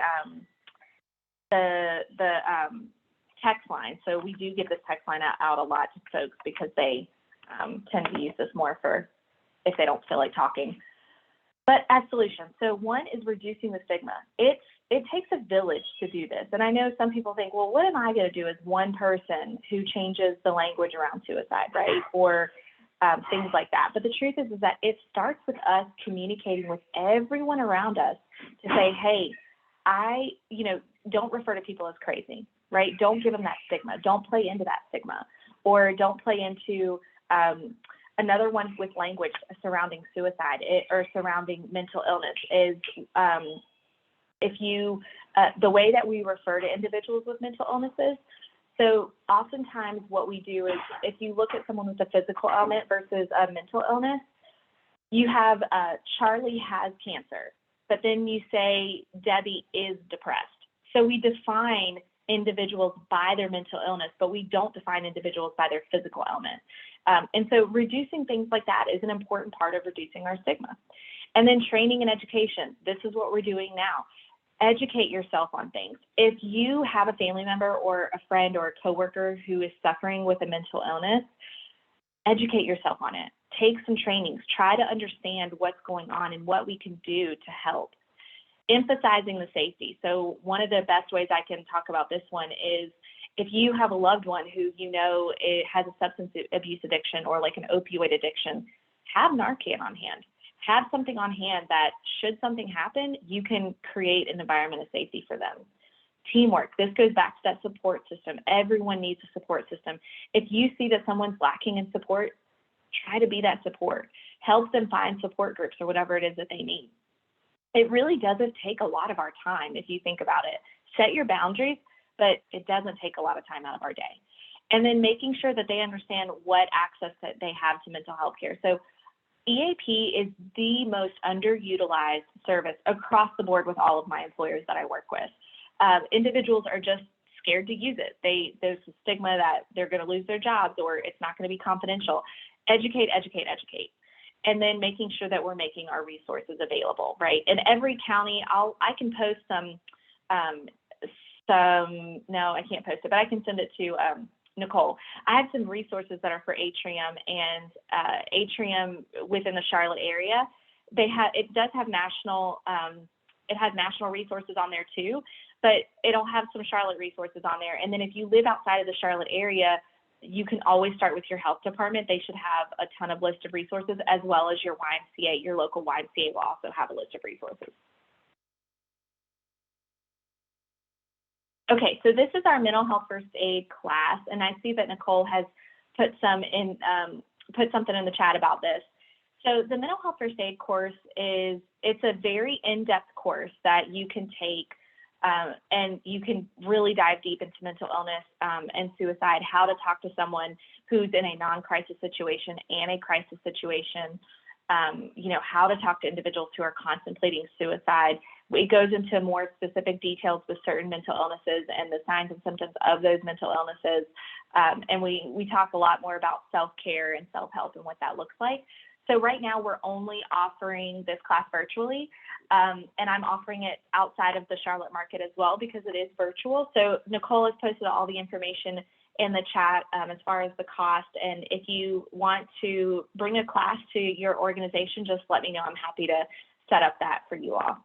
text line. So we do give this text line out a lot to folks because they tend to use this more for if they don't feel like talking. But as solutions, so one is reducing the stigma. It takes a village to do this. And I know some people think, well, what am I going to do as one person who changes the language around suicide, right? Or things like that. But the truth is that it starts with us communicating with everyone around us to say, hey, don't refer to people as crazy, right? Don't give them that stigma. Don't play into that stigma, or don't play into another one with language surrounding suicide or surrounding mental illness is the way that we refer to individuals with mental illnesses. So oftentimes what we do is if you look at someone with a physical ailment versus a mental illness, you have Charlie has cancer, but then you say Debbie is depressed. So we define individuals by their mental illness, but we don't define individuals by their physical ailment. And so reducing things like that is an important part of reducing our stigma. And then training and education. This is what we're doing now. Educate yourself on things. If you have a family member or a friend or a coworker who is suffering with a mental illness, educate yourself on it. Take some trainings. Try to understand what's going on and what we can do to help. Emphasizing the safety. So one of the best ways I can talk about this one is if you have a loved one who it has a substance abuse addiction or like an opioid addiction, have Narcan on hand. Have something on hand that should something happen, you can create an environment of safety for them. Teamwork. This goes back to that support system. Everyone needs a support system. If you see that someone's lacking in support, try to be that support. Help them find support groups or whatever it is that they need. It really doesn't take a lot of our time if you think about it. Set your boundaries, but it doesn't take a lot of time out of our day. And then making sure that they understand what access that they have to mental health care. So EAP is the most underutilized service across the board with all of my employers that I work with. Individuals are just scared to use it. There's a stigma that they're going to lose their jobs or it's not going to be confidential. Educate. And then making sure that we're making our resources available, right? In every county, I can post no, I can't post it, but I can send it to Nicole. I have some resources that are for Atrium, and Atrium within the Charlotte area. It does have national. It has national resources on there too, but it'll have some Charlotte resources on there. And then if you live outside of the Charlotte area, you can always start with your health department. They should have a ton of list of resources, as well as your YMCA. Your local YMCA will also have a list of resources. Okay, so this is our mental health first aid class, and I see that Nicole has put something in the chat about this. So the mental health first aid course it's a very in-depth course that you can take, and you can really dive deep into mental illness and suicide, how to talk to someone who's in a non-crisis situation and a crisis situation, how to talk to individuals who are contemplating suicide. It goes into more specific details with certain mental illnesses and the signs and symptoms of those mental illnesses. And we talk a lot more about self-care and self-help and what that looks like. So right now we're only offering this class virtually, and I'm offering it outside of the Charlotte market as well because it is virtual. So Nicole has posted all the information in the chat as far as the cost. And if you want to bring a class to your organization, just let me know. I'm happy to set up that for you all.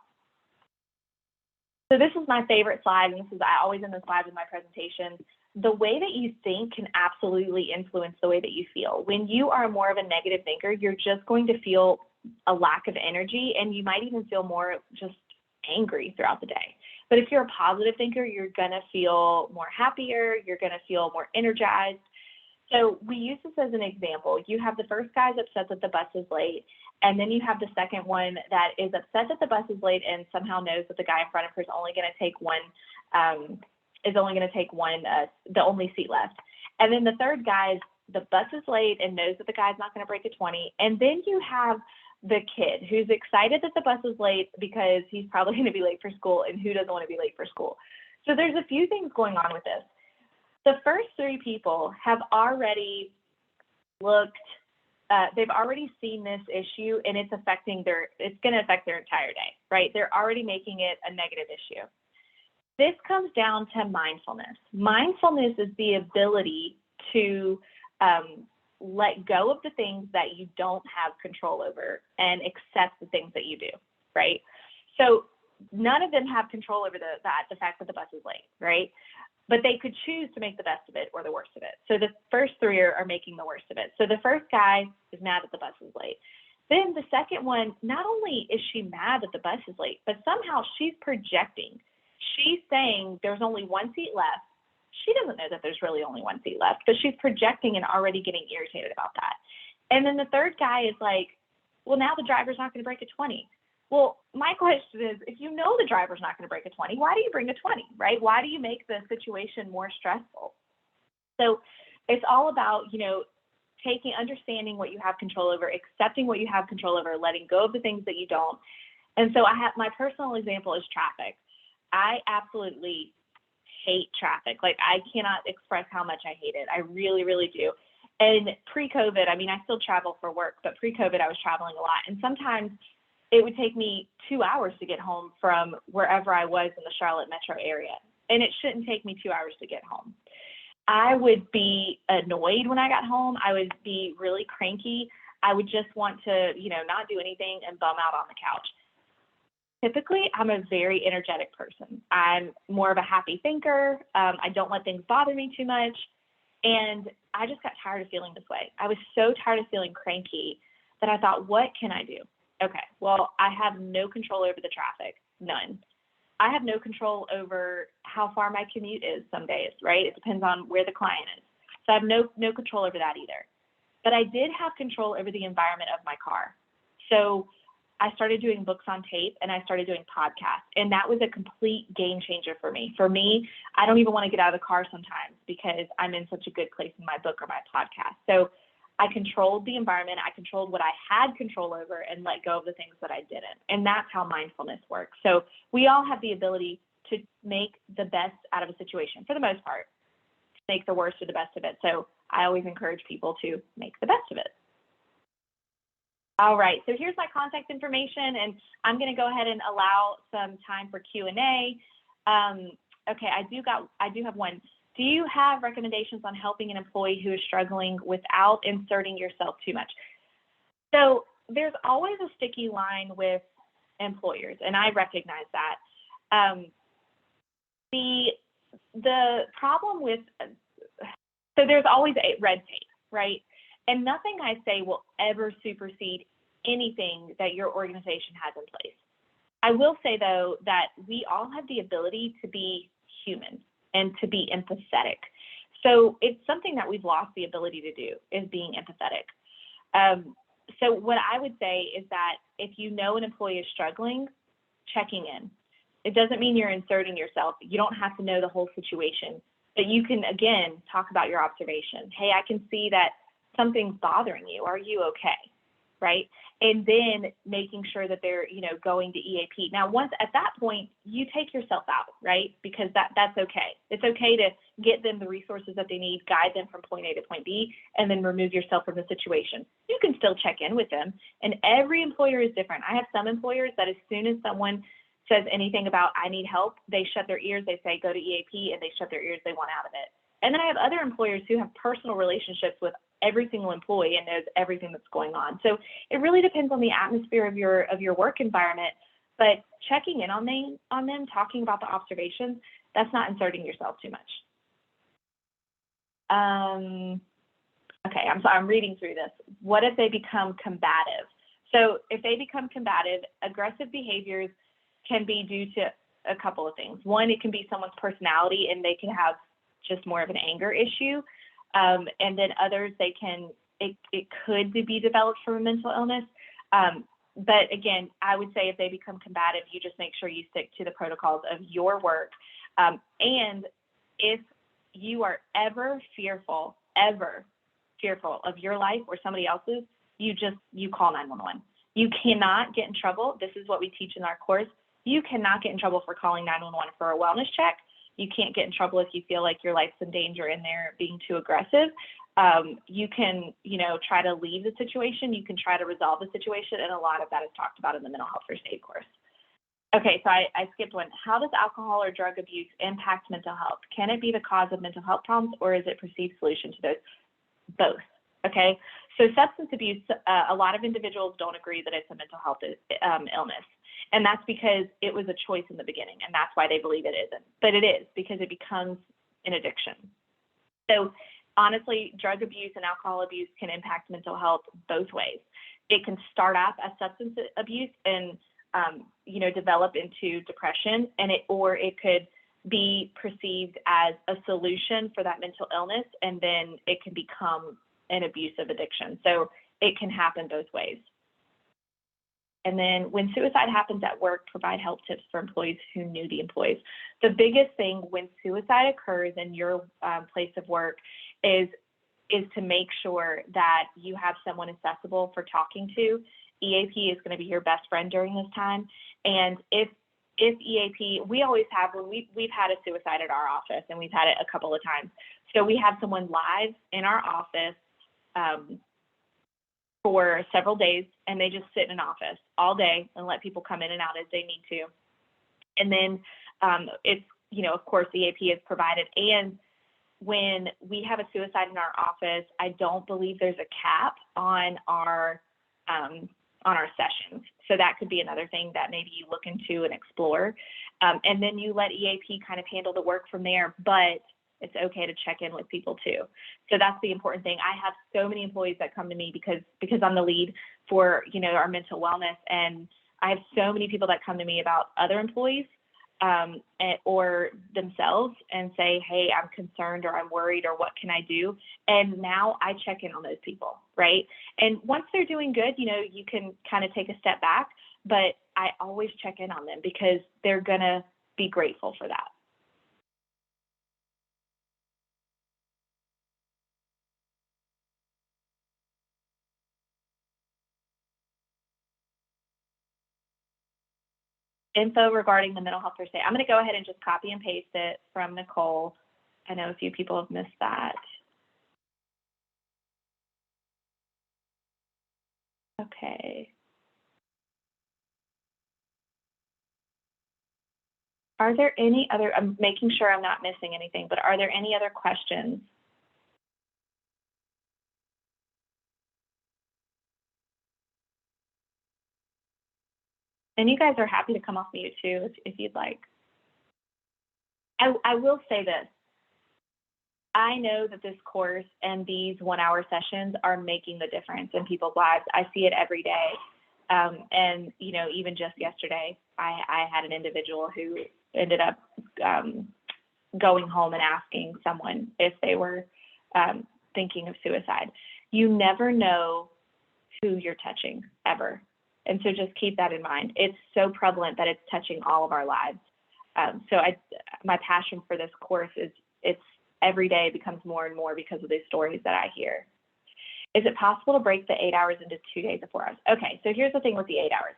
So this is my favorite slide, and I always end the slide with my presentation. The way that you think can absolutely influence the way that you feel. When you are more of a negative thinker, you're just going to feel a lack of energy, and you might even feel more just angry throughout the day. But if you're a positive thinker, you're gonna feel more happier, you're gonna feel more energized. So we use this as an example. You have the first guy's upset that the bus is late, and then you have the second one that is upset that the bus is late and somehow knows that the guy in front of her is only gonna take the only seat left. And then the third guy, the bus is late and knows that the guy's not gonna break a 20. And then you have the kid who's excited that the bus is late because he's probably going to be late for school, and who doesn't want to be late for school? So there's a few things going on with this. The first three people have already they've already seen this issue, and it's going to affect their entire day, right? They're already making it a negative issue. This comes down to mindfulness. Mindfulness is the ability to let go of the things that you don't have control over and accept the things that you do, right? So none of them have control over the fact that the bus is late, right? But they could choose to make the best of it or the worst of it. So the first three are making the worst of it. So the first guy is mad that the bus is late. Then the second one, not only is she mad that the bus is late, but somehow she's projecting. She's saying there's only one seat left. She doesn't know that there's really only one seat left, but she's projecting and already getting irritated about that. And then the third guy is like, well, now the driver's not going to break a 20. Well, my question is, if you know the driver's not going to break a 20, why do you bring a 20, right? Why do you make the situation more stressful? So it's all about, understanding what you have control over, accepting what you have control over, letting go of the things that you don't. And so my personal example is traffic. I absolutely hate traffic. Like, I cannot express how much I hate it. I really, really do. And pre-COVID, I still travel for work, but pre-COVID I was traveling a lot. And sometimes it would take me 2 hours to get home from wherever I was in the Charlotte metro area. And it shouldn't take me 2 hours to get home. I would be annoyed when I got home. I would be really cranky. I would just want to, not do anything and bum out on the couch. Typically, I'm a very energetic person. I'm more of a happy thinker. I don't let things bother me too much. And I just got tired of feeling this way. I was so tired of feeling cranky that I thought, what can I do? Okay, well, I have no control over the traffic, none. I have no control over how far my commute is some days, right? It depends on where the client is. So I have no control over that either. But I did have control over the environment of my car. So I started doing books on tape, and I started doing podcasts, and that was a complete game changer for me. For me, I don't even want to get out of the car sometimes because I'm in such a good place in my book or my podcast. So I controlled the environment, I controlled what I had control over, and let go of the things that I didn't. And that's how mindfulness works. So we all have the ability to make the best out of a situation, for the most part, make the worst or the best of it. So I always encourage people to make the best of it. All right, so here's my contact information, and I'm going to go ahead and allow some time for Q&A. Okay, I do have one. Do you have recommendations on helping an employee who is struggling without inserting yourself too much? So there's always a sticky line with employers, and I recognize that. The problem with, so there's always a red tape, right? And nothing I say will ever supersede anything that your organization has in place. I will say, though, that we all have the ability to be human and to be empathetic. So it's something that we've lost the ability to do, is being empathetic. So what I would say is that if you know an employee is struggling, checking in. It doesn't mean you're inserting yourself. You don't have to know the whole situation, but you can, again, talk about your observation. Hey, I can see that something's bothering you. Are you okay? Right? And then making sure that they're, going to EAP. Now, once at that point, you take yourself out, right? Because that's okay. It's okay to get them the resources that they need, guide them from point A to point B, and then remove yourself from the situation. You can still check in with them, and every employer is different. I have some employers that as soon as someone says anything about I need help, they shut their ears, they say go to EAP, and they shut their ears, they want out of it. And then I have other employers who have personal relationships with every single employee and knows everything that's going on. So it really depends on the atmosphere of your work environment, but checking in on them, talking about the observations, that's not inserting yourself too much. Okay, I'm reading through this. What if they become combative? So if they become combative, aggressive behaviors can be due to a couple of things. One, it can be someone's personality and they can have just more of an anger issue. And then others, it could be developed from a mental illness. But again, I would say if they become combative, you just make sure you stick to the protocols of your work. And if you are ever fearful of your life or somebody else's, you call 911. You cannot get in trouble. This is what we teach in our course. You cannot get in trouble for calling 911 for a wellness check. You can't get in trouble if you feel like your life's in danger and they're being too aggressive. You can, try to leave the situation. You can try to resolve the situation. And a lot of that is talked about in the mental health first aid course. Okay, so I skipped one. How does alcohol or drug abuse impact mental health? Can it be the cause of mental health problems, or is it perceived solution to those? Both. Okay, so substance abuse, a lot of individuals don't agree that it's a mental health illness. And that's because it was a choice in the beginning, and that's why they believe it isn't. But it is, because it becomes an addiction. So honestly, drug abuse and alcohol abuse can impact mental health both ways. It can start off as substance abuse and develop into depression, or it could be perceived as a solution for that mental illness, and then it can become an abusive addiction. So it can happen both ways. And then when suicide happens at work, provide help tips for employees who knew the employees. The biggest thing when suicide occurs in your place of work is to make sure that you have someone accessible for talking to. EAP is going to be your best friend during this time. And if EAP, we always have, when we've had a suicide at our office, and we've had it a couple of times. So we have someone live in our office for several days, and they just sit in an office all day and let people come in and out as they need to. And then it's, of course, EAP is provided. And when we have a suicide in our office, I don't believe there's a cap on our sessions. So that could be another thing that maybe you look into and explore. And then you let EAP kind of handle the work from there, but it's okay to check in with people too. So that's the important thing. I have so many employees that come to me because I'm the lead for, our mental wellness. And I have so many people that come to me about other employees or themselves and say, hey, I'm concerned, or I'm worried, or what can I do? And now I check in on those people, right? And once they're doing good, you can kind of take a step back, but I always check in on them because they're gonna be grateful for that. Info regarding the mental health first aid. I'm going to go ahead and just copy and paste it from Nicole. I know a few people have missed that. Okay. Are there any other, I'm making sure I'm not missing anything, but are there any other questions? And you guys are happy to come off mute too, if you'd like. I will say this. I know that this course and these 1-hour sessions are making the difference in people's lives. I see it every day. And, even just yesterday, I had an individual who ended up going home and asking someone if they were thinking of suicide. You never know who you're touching, ever. And so just keep that in mind. It's so prevalent that it's touching all of our lives. So my passion for this course is it's every day becomes more and more because of these stories that I hear. Is it possible to break the 8 hours into 2 days of 4 hours? Okay, so here's the thing with the 8 hours.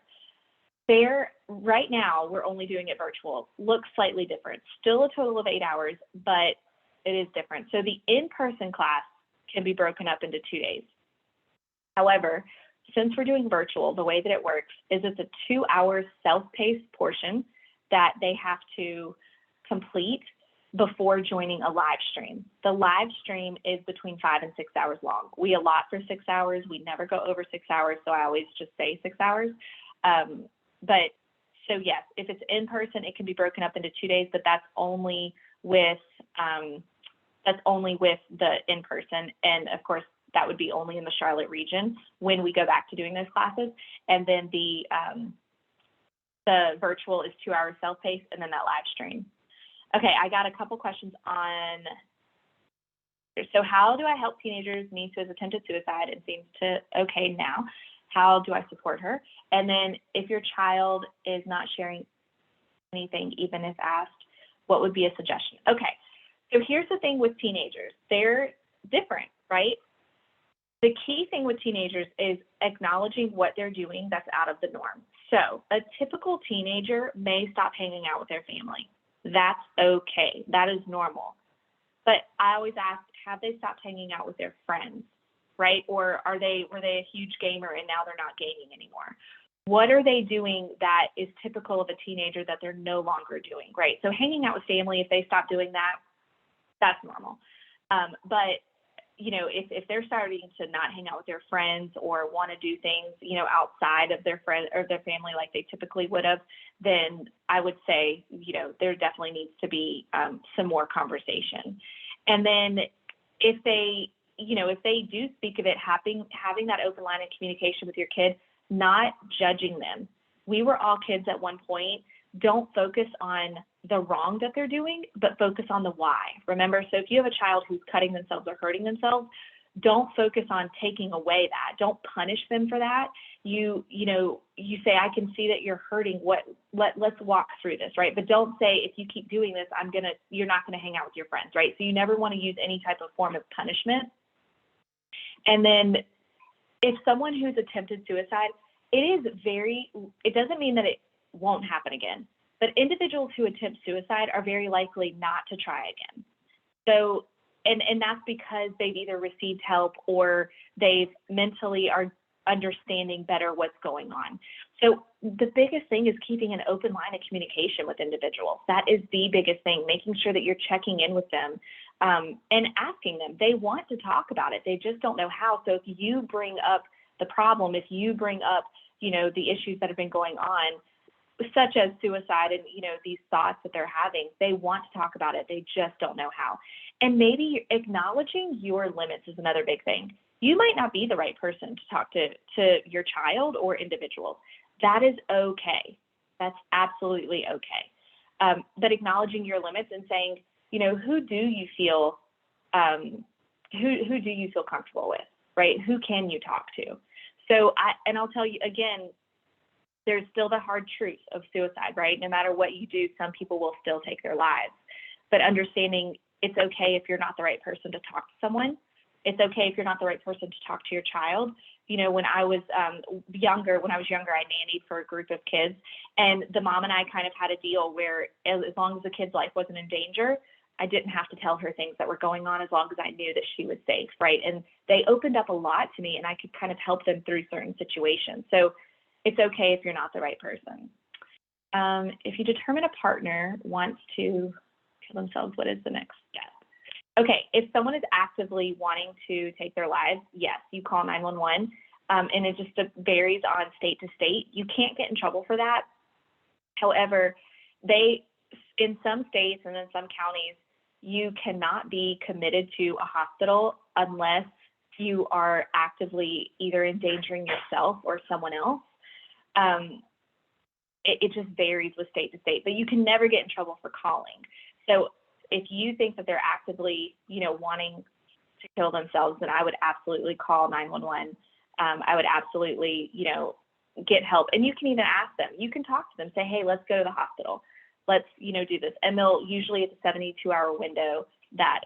Right now, we're only doing it virtual. Looks slightly different. Still a total of 8 hours, but it is different. So the in-person class can be broken up into 2 days. However, since we're doing virtual, the way that it works is it's a 2-hour self-paced portion that they have to complete. before joining a live stream. The live stream is between 5 and 6 hours long. We allot for 6 hours. We never go over 6 hours, so I always just say 6 hours. But so yes, if it's in person, it can be broken up into 2 days, but that's only with the in person. And of course, that would be only in the Charlotte region when we go back to doing those classes. And then the virtual is 2 hours self-paced, and then that live stream. Okay, I got a couple questions on, so how do I help teenagers? Niece has attempted suicide and seems to okay now. How do I support her? And then if your child is not sharing anything, even if asked, what would be a suggestion? Okay, so here's the thing with teenagers. They're different, right? The key thing with teenagers is acknowledging what they're doing that's out of the norm. So a typical teenager may stop hanging out with their family. That's okay. That is normal. But I always ask, have they stopped hanging out with their friends, right? Or were they a huge gamer and now they're not gaming anymore? What are they doing that is typical of a teenager that they're no longer doing, right? So hanging out with family, if they stop doing that, that's normal. But you know, if they're starting to not hang out with their friends or want to do things, you know, outside of their friend or their family like they typically would have, then I would say, you know, there definitely needs to be some more conversation. And then if they, you know, if they do speak of it, having that open line of communication with your kid, not judging them. We were all kids at one point. Don't focus on the wrong that they're doing, but focus on the why. Remember, so if you have a child who's cutting themselves or hurting themselves, don't focus on taking away that. Don't punish them for that. You say, I can see that you're hurting. Let's walk through this, right? But don't say, if you keep doing this, you're not gonna hang out with your friends, right? So you never want to use any type of form of punishment. And then if someone who's attempted suicide, it doesn't mean that it won't happen again. But individuals who attempt suicide are very likely not to try again. So, and that's because they've either received help or they've mentally are understanding better what's going on. So the biggest thing is keeping an open line of communication with individuals. That is the biggest thing, making sure that you're checking in with them and asking them. They want to talk about it. They just don't know how. So if you bring up the problem, if you bring up, you know, the issues that have been going on, such as suicide and, you know, these thoughts that they're having, they want to talk about it. They just don't know how. And maybe acknowledging your limits is another big thing. You might not be the right person to talk to your child or individuals. That is okay. That's absolutely okay. But acknowledging your limits and saying, you know, who do you feel comfortable with, right? Who can you talk to? So I'll tell you again, there's still the hard truth of suicide, right? No matter what you do, some people will still take their lives. But understanding it's okay if you're not the right person to talk to someone. It's okay if you're not the right person to talk to your child. You know, when I was younger, I nannied for a group of kids, and the mom and I kind of had a deal where as long as the kid's life wasn't in danger, I didn't have to tell her things that were going on as long as I knew that she was safe, right? And they opened up a lot to me, and I could kind of help them through certain situations. So it's okay if you're not the right person. If you determine a partner wants to kill themselves, what is the next step? Okay, if someone is actively wanting to take their lives, yes, you call 911, and it just varies on state to state. You can't get in trouble for that. However, in some states and in some counties, you cannot be committed to a hospital unless you are actively either endangering yourself or someone else. It just varies with state to state, but you can never get in trouble for calling. So if you think that they're actively, you know, wanting to kill themselves, then I would absolutely call 911. I would absolutely, you know, get help. And you can even ask them. You can talk to them, say, hey, let's go to the hospital. Let's, you know, do this. And usually it's a 72-hour window that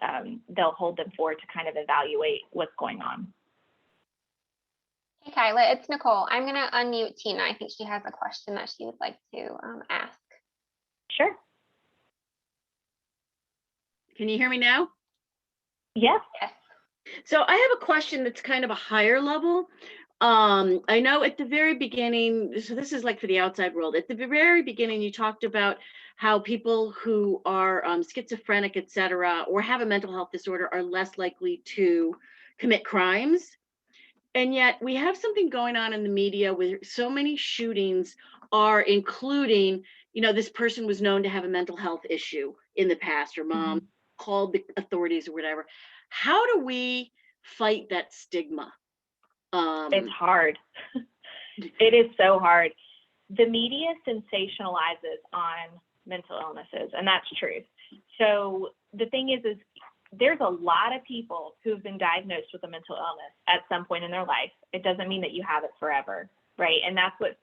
they'll hold them for to kind of evaluate what's going on. Hey, Kyla, it's Nicole. I'm going to unmute Tina. I think she has a question that she would like to ask. Sure. Can you hear me now? Yes. Yes. So I have a question that's kind of a higher level. I know at the very beginning, so this is like for the outside world. At the very beginning, you talked about how people who are schizophrenic, et cetera, or have a mental health disorder are less likely to commit crimes. And yet we have something going on in the media where so many shootings are including, this person was known to have a mental health issue in the past, or mom called the authorities or whatever. How do we fight that stigma? It's hard. It is so hard. The media sensationalizes on mental illnesses, and that's true. So the thing is there's a lot of people who've been diagnosed with a mental illness at some point in their life. It doesn't mean that you have it forever, right? And that's what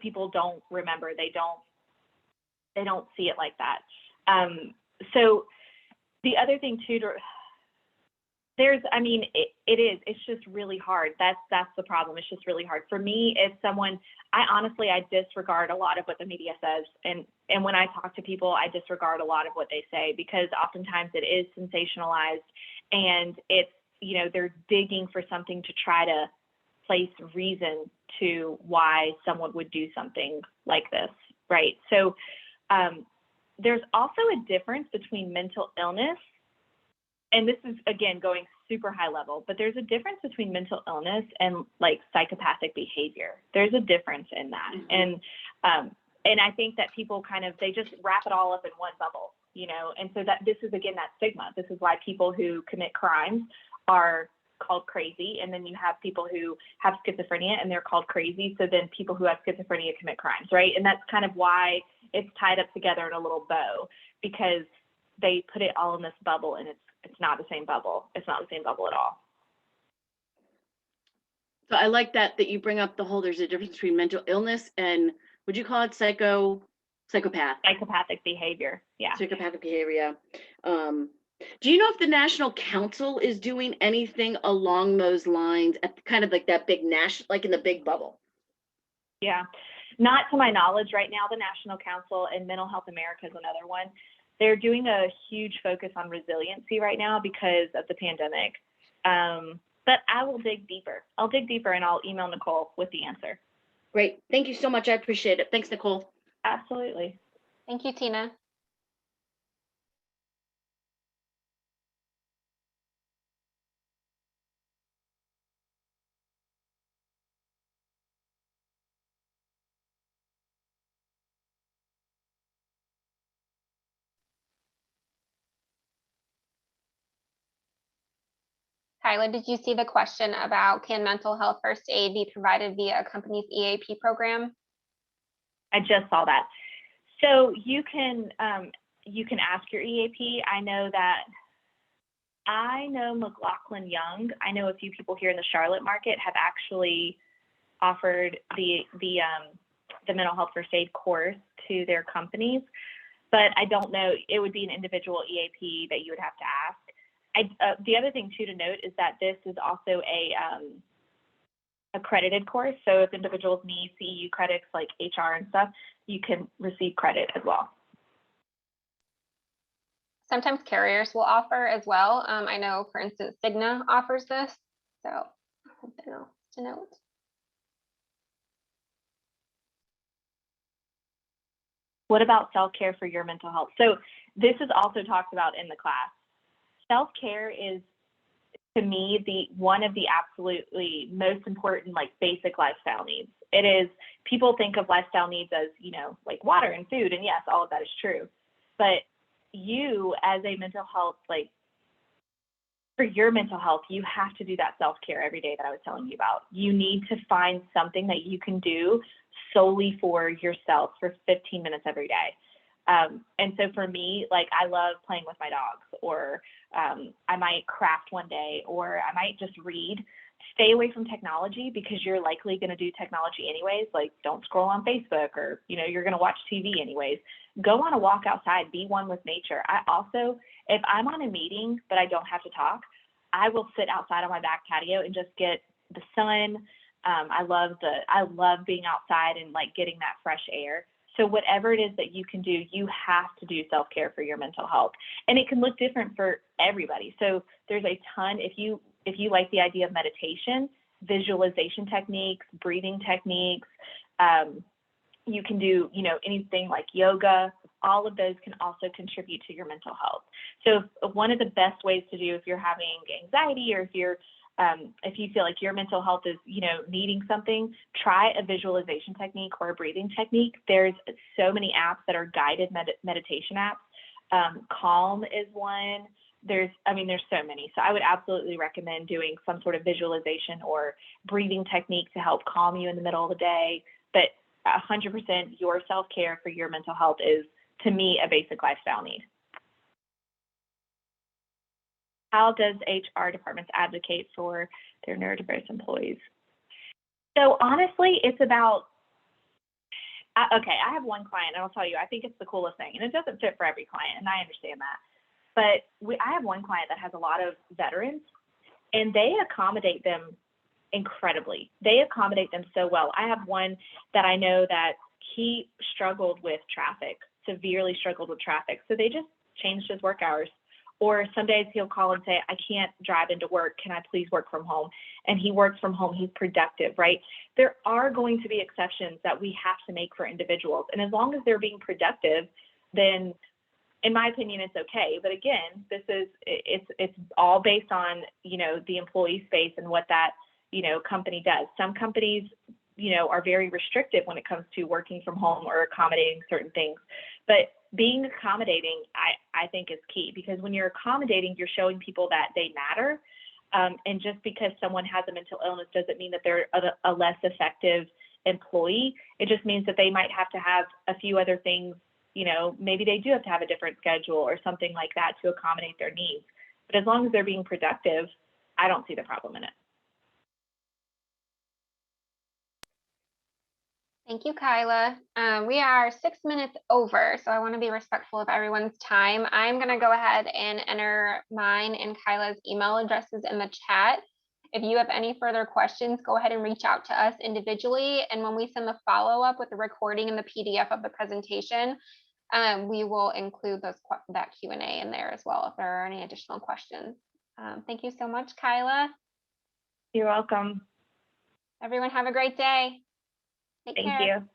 people don't remember. They don't see it like that. So the other thing too, it's just really hard. That's the problem. It's just really hard. For me, as someone, I disregard a lot of what the media says. And when I talk to people, I disregard a lot of what they say, because oftentimes it is sensationalized, and it's, they're digging for something to try to place reason to why someone would do something like this, right? So there's also a difference between mental illness, and this is, again, going super high level, but there's a difference between mental illness and like psychopathic behavior. There's a difference in that. And I think that people they just wrap it all up in one bubble, and so that this is, again, that stigma. This is why people who commit crimes are called crazy. And then you have people who have schizophrenia and they're called crazy. So then people who have schizophrenia commit crimes, right? And that's kind of why it's tied up together in a little bow, because they put it all in this bubble, and it's not the same bubble. It's not the same bubble at all. So I like that you bring up there's a difference between mental illness and, would you call it psychopath? Psychopathic behavior. Yeah. Psychopathic behavior. Do you know if the National Council is doing anything along those lines at kind of like that big like in the big bubble? Yeah. Not to my knowledge right now. The National Council and Mental Health America is another one. They're doing a huge focus on resiliency right now because of the pandemic. But I will dig deeper. I'll dig deeper, and I'll email Nicole with the answer. Great. Thank you so much. I appreciate it. Thanks, Nicole. Absolutely. Thank you, Tina. Kyla, did you see the question about can mental health first aid be provided via a company's EAP program? I just saw that. So you can ask your EAP. I know McLaughlin Young. I know a few people here in the Charlotte market have actually offered the mental health first aid course to their companies, but I don't know. It would be an individual EAP that you would have to ask. The other thing too to note is that this is also a accredited course. So if individuals need CEU credits like HR and stuff, you can receive credit as well. Sometimes carriers will offer as well. I know, for instance, Cigna offers this. So something else to note. What about self-care for your mental health? So this is also talked about in the class. Self-care is, to me, one of the absolutely most important, like, basic lifestyle needs. It is, people think of lifestyle needs as, like water and food, and yes, all of that is true. But you, as a mental health, like, for your mental health, you have to do that self-care every day that I was telling you about. You need to find something that you can do solely for yourself for 15 minutes every day. And so for me, like, I love playing with my dogs, or I might craft one day, or I might just read. Stay away from technology, because you're likely going to do technology anyways. Like, don't scroll on Facebook, or, you're going to watch TV anyways. Go on a walk outside, be one with nature. I also, if I'm on a meeting, but I don't have to talk, I will sit outside on my back patio and just get the sun. I love being outside and, like, getting that fresh air. So whatever it is that you can do, you have to do self-care for your mental health. And it can look different for everybody. So there's a ton, if you like the idea of meditation, visualization techniques, breathing techniques. You can do, anything like yoga. All of those can also contribute to your mental health. So one of the best ways to do if you're having anxiety, or if you feel like your mental health is, needing something, try a visualization technique or a breathing technique. There's so many apps that are guided meditation apps. Calm is one. There's so many. So I would absolutely recommend doing some sort of visualization or breathing technique to help calm you in the middle of the day. But 100% your self-care for your mental health is, to me, a basic lifestyle need. How does HR departments advocate for their neurodiverse employees? So honestly, it's about, okay, I have one client, and I'll tell you, I think it's the coolest thing, and it doesn't fit for every client, and I understand that. But I have one client that has a lot of veterans, and they accommodate them incredibly. They accommodate them so well. I have one that I know that he struggled with traffic, severely struggled with traffic. So they just changed his work hours. Or some days he'll call and say, I can't drive into work. Can I please work from home? And he works from home. He's productive, right? There are going to be exceptions that we have to make for individuals. And as long as they're being productive, then in my opinion, it's okay. But again, it's all based on, the employee space and what that, company does. Some companies, are very restrictive when it comes to working from home or accommodating certain things. But being accommodating, I think is key, because when you're accommodating, you're showing people that they matter. And just because someone has a mental illness doesn't mean that they're a less effective employee. It just means that they might have to have a few other things, maybe they do have to have a different schedule or something like that to accommodate their needs. But as long as they're being productive, I don't see the problem in it. Thank you, Kyla. We are 6 minutes over, so I want to be respectful of everyone's time. I'm going to go ahead and enter mine and Kyla's email addresses in the chat. If you have any further questions, go ahead and reach out to us individually. And when we send the follow-up with the recording and the PDF of the presentation, we will include that Q&A in there as well if there are any additional questions. Thank you so much, Kyla. You're welcome. Everyone have a great day. Take care. Thank you.